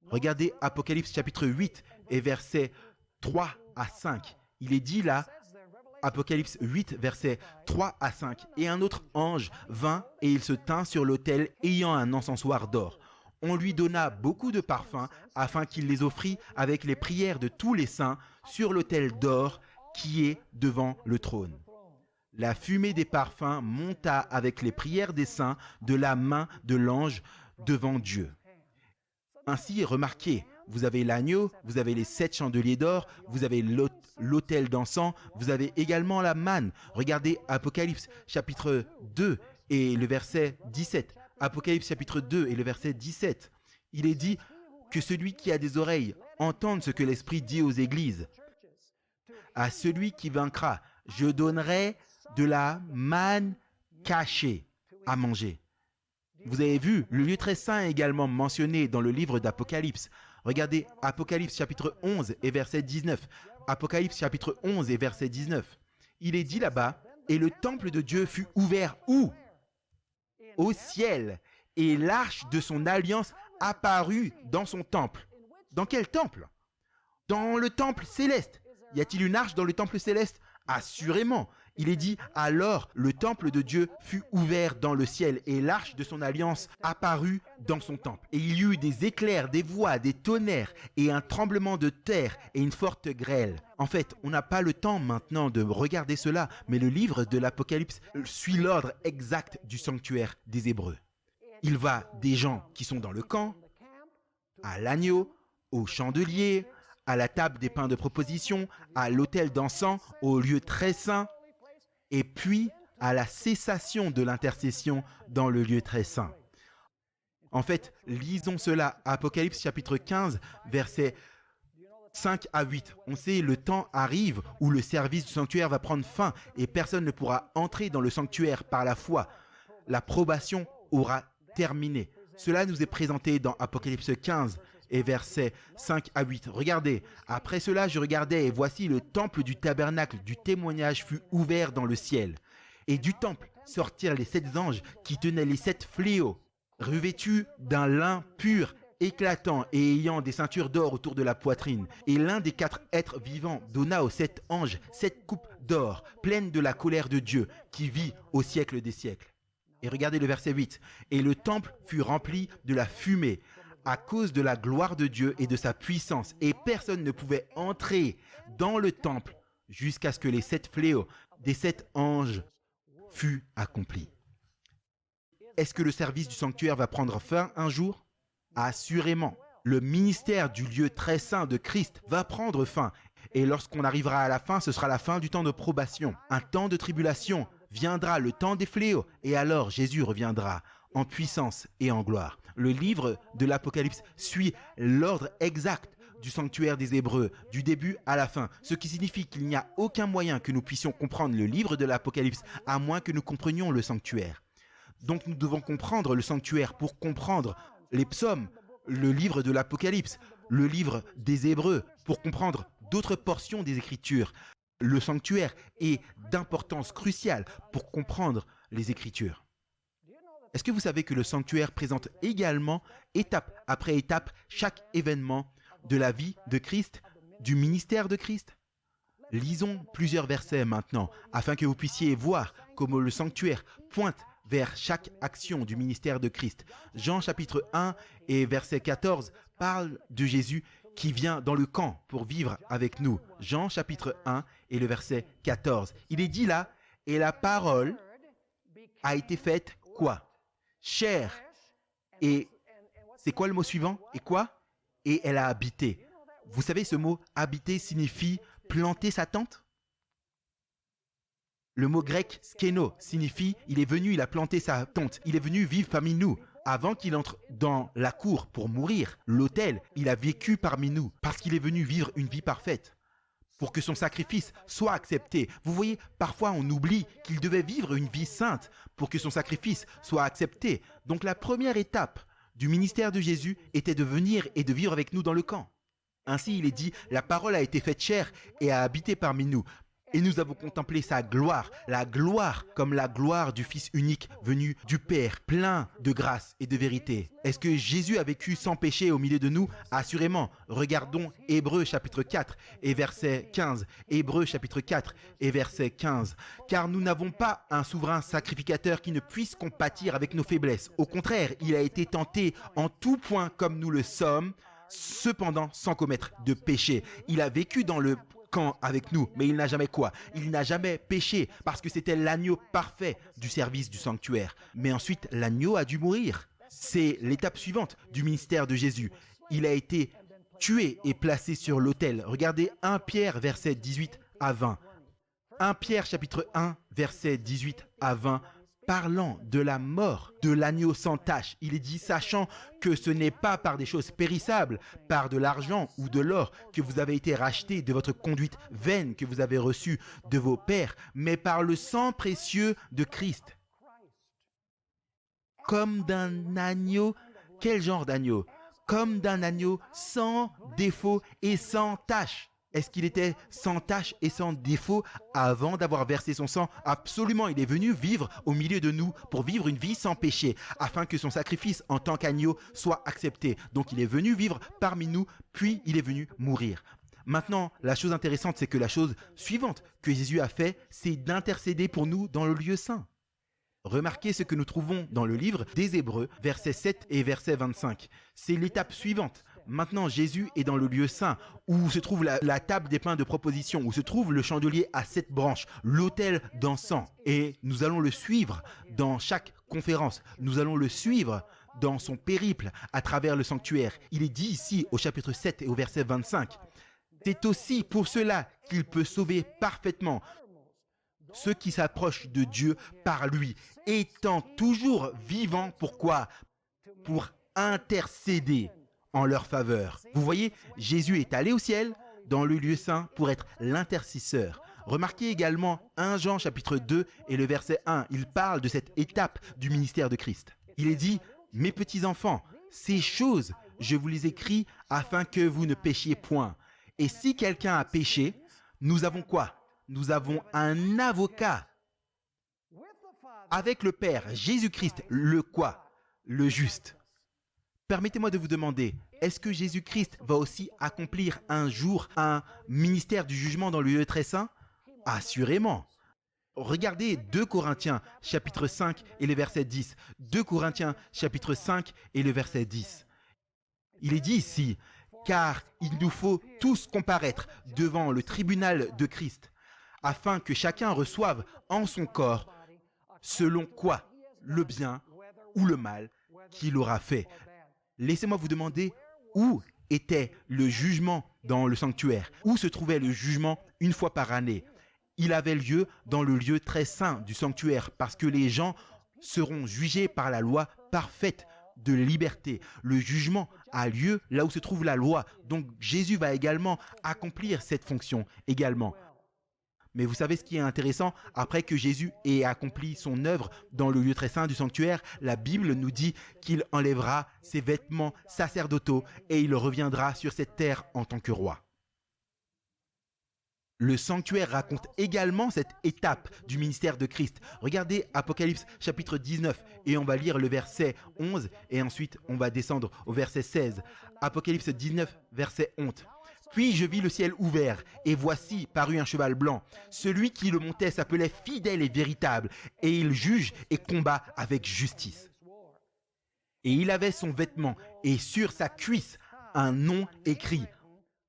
Regardez Apocalypse chapitre 8 et versets 3 à 5. Il est dit là, Apocalypse 8, versets 3 à 5. Et un autre ange vint et il se tint sur l'autel ayant un encensoir d'or. On lui donna beaucoup de parfums afin qu'il les offrît avec les prières de tous les saints sur l'autel d'or qui est devant le trône. La fumée des parfums monta avec les prières des saints de la main de l'ange devant Dieu. Ainsi, remarquez, vous avez l'agneau, vous avez les 7 chandeliers d'or, vous avez l'autel d'encens, vous avez également la manne. Regardez Apocalypse chapitre 2 et le verset 17. Apocalypse chapitre 2 et le verset 17. Il est dit que celui qui a des oreilles entende ce que l'Esprit dit aux églises. À celui qui vaincra, je donnerai de la manne cachée à manger. Vous avez vu, le lieu très saint est également mentionné dans le livre d'Apocalypse. Regardez Apocalypse chapitre 11 et verset 19. Apocalypse chapitre 11 et verset 19. Il est dit là-bas, et le temple de Dieu fut ouvert où? Au ciel, et l'arche de son alliance apparut dans son temple. Dans quel temple? Dans le temple céleste. Y a-t-il une arche dans le temple céleste? Assurément. Il est dit, alors le temple de Dieu fut ouvert dans le ciel et l'arche de son alliance apparut dans son temple. Et il y eut des éclairs, des voix, des tonnerres et un tremblement de terre et une forte grêle. En fait, on n'a pas le temps maintenant de regarder cela, mais le livre de l'Apocalypse suit l'ordre exact du sanctuaire des Hébreux. Il va des gens qui sont dans le camp, à l'agneau, au chandelier, à la table des pains de proposition, à l'autel d'encens, au lieu très saint. et puis à la cessation de l'intercession dans le lieu très saint. En fait, lisons cela, Apocalypse chapitre 15, versets 5 à 8. On sait, le temps arrive où le service du sanctuaire va prendre fin et personne ne pourra entrer dans le sanctuaire par la foi. La probation aura terminé. Cela nous est présenté dans Apocalypse 15 et versets 5 à 8. Regardez, après cela je regardais et voici le temple du tabernacle du témoignage fut ouvert dans le ciel. Et du temple sortirent les 7 anges qui tenaient les 7 fléaux, revêtus d'un lin pur, éclatant et ayant des ceintures d'or autour de la poitrine. Et l'un des 4 êtres vivants donna aux 7 anges 7 coupes d'or, pleines de la colère de Dieu, qui vit au siècle des siècles. Et regardez le verset 8. Et le temple fut rempli de la fumée, à cause de la gloire de Dieu et de sa puissance. Et personne ne pouvait entrer dans le temple jusqu'à ce que les 7 fléaux des 7 anges fût accompli. Est-ce que le service du sanctuaire va prendre fin un jour? Assurément. Le ministère du lieu très saint de Christ va prendre fin. Et lorsqu'on arrivera à la fin, ce sera la fin du temps de probation. Un temps de tribulation viendra, le temps des fléaux. Et alors Jésus reviendra en puissance et en gloire. Le livre de l'Apocalypse suit l'ordre exact du sanctuaire des Hébreux, du début à la fin, ce qui signifie qu'il n'y a aucun moyen que nous puissions comprendre le livre de l'Apocalypse à moins que nous comprenions le sanctuaire. Donc nous devons comprendre le sanctuaire pour comprendre les psaumes, le livre de l'Apocalypse, le livre des Hébreux, pour comprendre d'autres portions des Écritures. Le sanctuaire est d'importance cruciale pour comprendre les Écritures. Est-ce que vous savez que le sanctuaire présente également, étape après étape, chaque événement de la vie de Christ, du ministère de Christ? Lisons plusieurs versets maintenant, afin que vous puissiez voir comment le sanctuaire pointe vers chaque action du ministère de Christ. Jean chapitre 1 et verset 14 parle de Jésus qui vient dans le camp pour vivre avec nous. Jean chapitre 1 et le verset 14. Il est dit là, et la parole a été faite quoi? Chair. Et c'est quoi le mot suivant? Et quoi? Et elle a habité. Vous savez, ce mot habiter signifie planter sa tente? Le mot grec skeno signifie il est venu, il a planté sa tente, il est venu vivre parmi nous. Avant qu'il entre dans la cour pour mourir, l'autel, il a vécu parmi nous parce qu'il est venu vivre une vie parfaite pour que son sacrifice soit accepté. Vous voyez, parfois on oublie qu'il devait vivre une vie sainte pour que son sacrifice soit accepté. Donc la première étape du ministère de Jésus était de venir et de vivre avec nous dans le camp. Ainsi, il est dit, la parole a été faite chair et a habité parmi nous. Et nous avons contemplé sa gloire, la gloire comme la gloire du Fils unique venu du Père, plein de grâce et de vérité. Est-ce que Jésus a vécu sans péché au milieu de nous? Assurément. Regardons Hébreux chapitre 4 et verset 15. Hébreux chapitre 4 et verset 15. Car nous n'avons pas un souverain sacrificateur qui ne puisse compatir avec nos faiblesses. Au contraire, il a été tenté en tout point comme nous le sommes, cependant sans commettre de péché. Il a vécu dans le camp avec nous, mais il n'a jamais quoi? Il n'a jamais péché parce que c'était l'agneau parfait du service du sanctuaire. Mais ensuite, l'agneau a dû mourir. C'est l'étape suivante du ministère de Jésus. Il a été tué et placé sur l'autel. Regardez 1 Pierre, verset 18 à 20. 1 Pierre, chapitre 1, verset 18 à 20. Parlant de la mort de l'agneau sans tache, il est dit, sachant que ce n'est pas par des choses périssables, par de l'argent ou de l'or que vous avez été rachetés de votre conduite vaine que vous avez reçue de vos pères, mais par le sang précieux de Christ. Comme d'un agneau, quel genre d'agneau? Comme d'un agneau sans défaut et sans tache. Est-ce qu'il était sans tache et sans défaut avant d'avoir versé son sang? Absolument, il est venu vivre au milieu de nous pour vivre une vie sans péché, afin que son sacrifice en tant qu'agneau soit accepté. Donc il est venu vivre parmi nous, puis il est venu mourir. Maintenant, la chose intéressante, c'est que la chose suivante que Jésus a fait, c'est d'intercéder pour nous dans le lieu saint. Remarquez ce que nous trouvons dans le livre des Hébreux, versets 7 et verset 25. C'est l'étape suivante. Maintenant, Jésus est dans le lieu saint, où se trouve la table des pains de proposition, où se trouve le chandelier à 7 branches, l'autel d'encens. Et nous allons le suivre dans chaque conférence. Nous allons le suivre dans son périple à travers le sanctuaire. Il est dit ici au chapitre 7 et au verset 25. C'est aussi pour cela qu'il peut sauver parfaitement ceux qui s'approchent de Dieu par lui, étant toujours vivants. Pourquoi? Pour intercéder en leur faveur. Vous voyez, Jésus est allé au ciel, dans le lieu saint, pour être l'intercesseur. Remarquez également 1 Jean chapitre 2 et le verset 1. Il parle de cette étape du ministère de Christ. Il est dit, « Mes petits enfants, ces choses, je vous les écris afin que vous ne péchiez point. Et si quelqu'un a péché, nous avons quoi? Nous avons un avocat avec le Père, Jésus-Christ, le quoi? Le juste. » Permettez-moi de vous demander, est-ce que Jésus-Christ va aussi accomplir un jour un ministère du jugement dans le lieu très saint? Assurément. Regardez 2 Corinthiens chapitre 5 et le verset 10. 2 Corinthiens chapitre 5 et le verset 10. Il est dit ici, « Car il nous faut tous comparaître devant le tribunal de Christ, afin que chacun reçoive en son corps selon quoi? Le bien ou le mal qu'il aura fait. » Laissez-moi vous demander où était le jugement dans le sanctuaire, où se trouvait le jugement une fois par année. Il avait lieu dans le lieu très saint du sanctuaire parce que les gens seront jugés par la loi parfaite de liberté. Le jugement a lieu là où se trouve la loi. Donc Jésus va également accomplir cette fonction également. Mais vous savez ce qui est intéressant? Après que Jésus ait accompli son œuvre dans le lieu très saint du sanctuaire, la Bible nous dit qu'il enlèvera ses vêtements sacerdotaux et il reviendra sur cette terre en tant que roi. Le sanctuaire raconte également cette étape du ministère de Christ. Regardez Apocalypse chapitre 19 et on va lire le verset 11 et ensuite on va descendre au verset 16. Apocalypse 19, verset 11. Puis je vis le ciel ouvert, et voici parut un cheval blanc. Celui qui le montait s'appelait Fidèle et Véritable, et il juge et combat avec justice. Et il avait son vêtement, et sur sa cuisse, un nom écrit.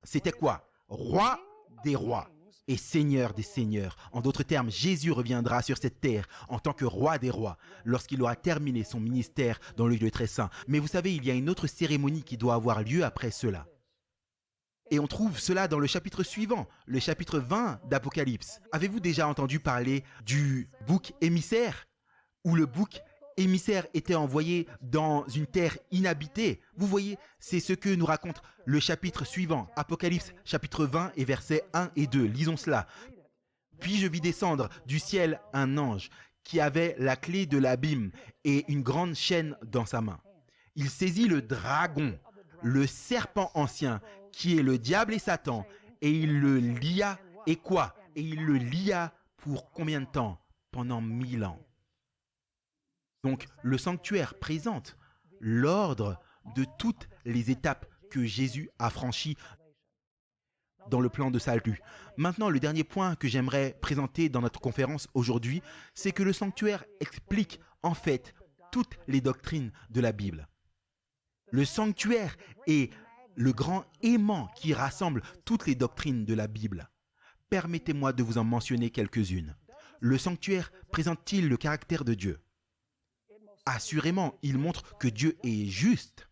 C'était quoi? Roi des rois et Seigneur des seigneurs. En d'autres termes, Jésus reviendra sur cette terre en tant que roi des rois, lorsqu'il aura terminé son ministère dans le lieu très saint. Mais vous savez, il y a une autre cérémonie qui doit avoir lieu après cela. Et on trouve cela dans le chapitre suivant, le chapitre 20 d'Apocalypse. Avez-vous déjà entendu parler du bouc émissaire? Où le bouc émissaire était envoyé dans une terre inhabitée. Vous voyez, c'est ce que nous raconte le chapitre suivant, Apocalypse chapitre 20 et versets 1 et 2. Lisons cela. Puis je vis descendre du ciel un ange qui avait la clé de l'abîme et une grande chaîne dans sa main. Il saisit le dragon, le serpent ancien, qui est le diable et Satan, et il le lia, et quoi? Et il le lia pour combien de temps? Pendant 1000 ans. Donc, le sanctuaire présente l'ordre de toutes les étapes que Jésus a franchies dans le plan de salut. Maintenant, le dernier point que j'aimerais présenter dans notre conférence aujourd'hui, c'est que le sanctuaire explique en fait toutes les doctrines de la Bible. Le sanctuaire est le grand aimant qui rassemble toutes les doctrines de la Bible. Permettez-moi de vous en mentionner quelques-unes. Le sanctuaire présente-t-il le caractère de Dieu? Assurément, il montre que Dieu est juste.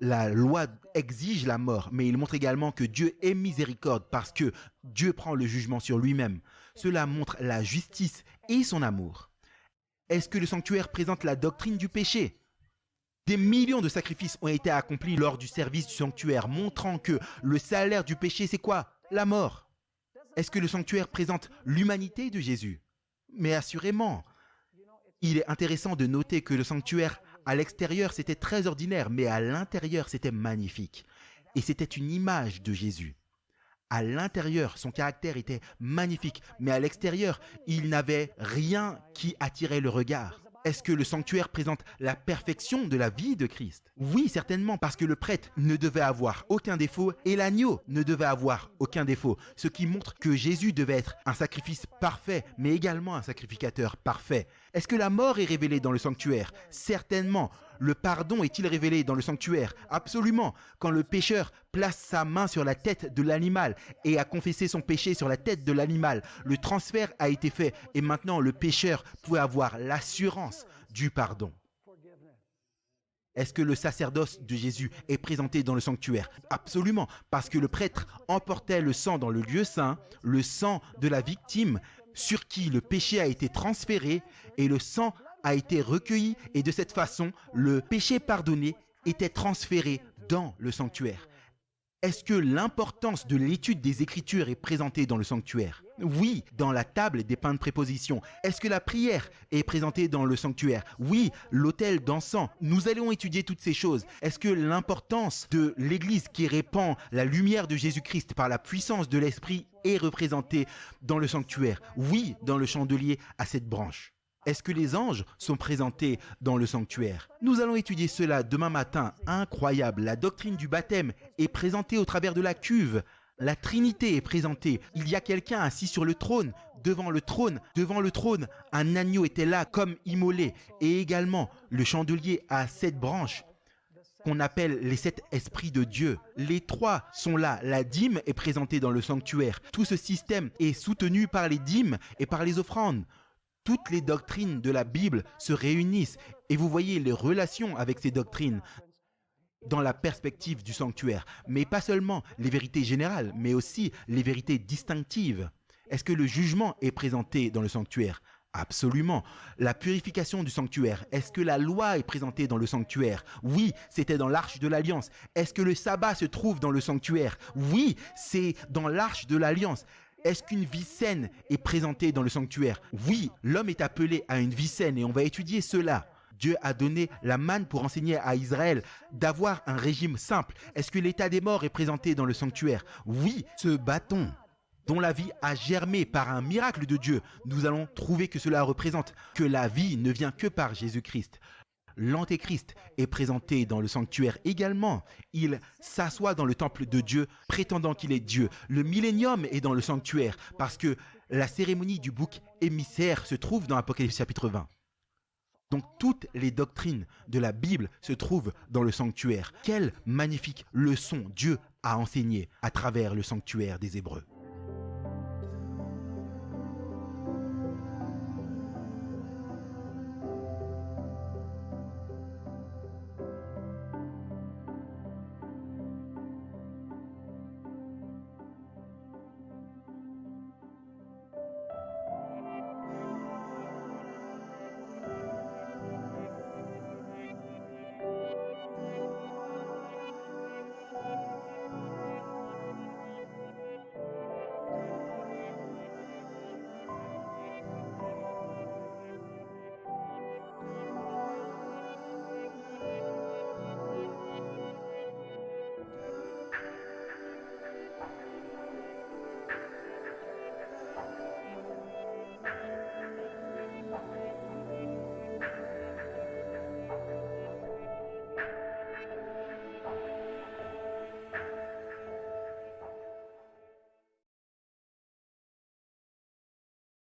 La loi exige la mort, mais il montre également que Dieu est miséricorde parce que Dieu prend le jugement sur lui-même. Cela montre la justice et son amour. Est-ce que le sanctuaire présente la doctrine du péché? Des millions de sacrifices ont été accomplis lors du service du sanctuaire, montrant que le salaire du péché, c'est quoi? La mort. Est-ce que le sanctuaire présente l'humanité de Jésus? Mais assurément. Il est intéressant de noter que le sanctuaire, à l'extérieur, c'était très ordinaire, mais à l'intérieur, c'était magnifique. Et c'était une image de Jésus. À l'intérieur, son caractère était magnifique, mais à l'extérieur, il n'avait rien qui attirait le regard. Est-ce que le sanctuaire présente la perfection de la vie de Christ? Oui, certainement, parce que le prêtre ne devait avoir aucun défaut et l'agneau ne devait avoir aucun défaut, ce qui montre que Jésus devait être un sacrifice parfait, mais également un sacrificateur parfait. Est-ce que la mort est révélée dans le sanctuaire? Certainement. Le pardon est-il révélé dans le sanctuaire? Absolument. Quand le pécheur place sa main sur la tête de l'animal et a confessé son péché sur la tête de l'animal, le transfert a été fait et maintenant le pécheur pouvait avoir l'assurance du pardon. Est-ce que le sacerdoce de Jésus est présenté dans le sanctuaire? Absolument, parce que le prêtre emportait le sang dans le lieu saint, le sang de la victime, sur qui le péché a été transféré et le sang a été recueilli et de cette façon, le péché pardonné était transféré dans le sanctuaire. Est-ce que l'importance de l'étude des Écritures est présentée dans le sanctuaire? Oui, dans la table des pains de préposition. Est-ce que la prière est présentée dans le sanctuaire? Oui, l'autel d'encens. Nous allons étudier toutes ces choses. Est-ce que l'importance de l'Église qui répand la lumière de Jésus-Christ par la puissance de l'Esprit est représentée dans le sanctuaire? Oui, dans le chandelier à 7 branches. Est-ce que les anges sont présentés dans le sanctuaire? Nous allons étudier cela demain matin. Incroyable, la doctrine du baptême est présentée au travers de la cuve. La Trinité est présentée. Il y a quelqu'un assis sur le trône. Devant le trône, un agneau était là comme immolé. Et également le chandelier à 7 branches qu'on appelle les 7 esprits de Dieu. Les 3 sont là. La dîme est présentée dans le sanctuaire. Tout ce système est soutenu par les dîmes et par les offrandes. Toutes les doctrines de la Bible se réunissent et vous voyez les relations avec ces doctrines dans la perspective du sanctuaire. Mais pas seulement les vérités générales, mais aussi les vérités distinctives. Est-ce que le jugement est présenté dans le sanctuaire? Absolument. La purification du sanctuaire. Est-ce que la loi est présentée dans le sanctuaire? Oui, c'était dans l'arche de l'Alliance. Est-ce que le sabbat se trouve dans le sanctuaire? Oui, c'est dans l'arche de l'Alliance. Est-ce qu'une vie saine est présentée dans le sanctuaire? Oui, l'homme est appelé à une vie saine et on va étudier cela. Dieu a donné la manne pour enseigner à Israël d'avoir un régime simple. Est-ce que l'état des morts est présenté dans le sanctuaire? Oui, ce bâton dont la vie a germé par un miracle de Dieu, nous allons trouver que cela représente que la vie ne vient que par Jésus-Christ. L'Antéchrist est présenté dans le sanctuaire également. Il s'assoit dans le temple de Dieu, prétendant qu'il est Dieu. Le millénium est dans le sanctuaire parce que la cérémonie du bouc émissaire se trouve dans Apocalypse chapitre 20. Donc toutes les doctrines de la Bible se trouvent dans le sanctuaire. Quelle magnifique leçon Dieu a enseignée à travers le sanctuaire des Hébreux.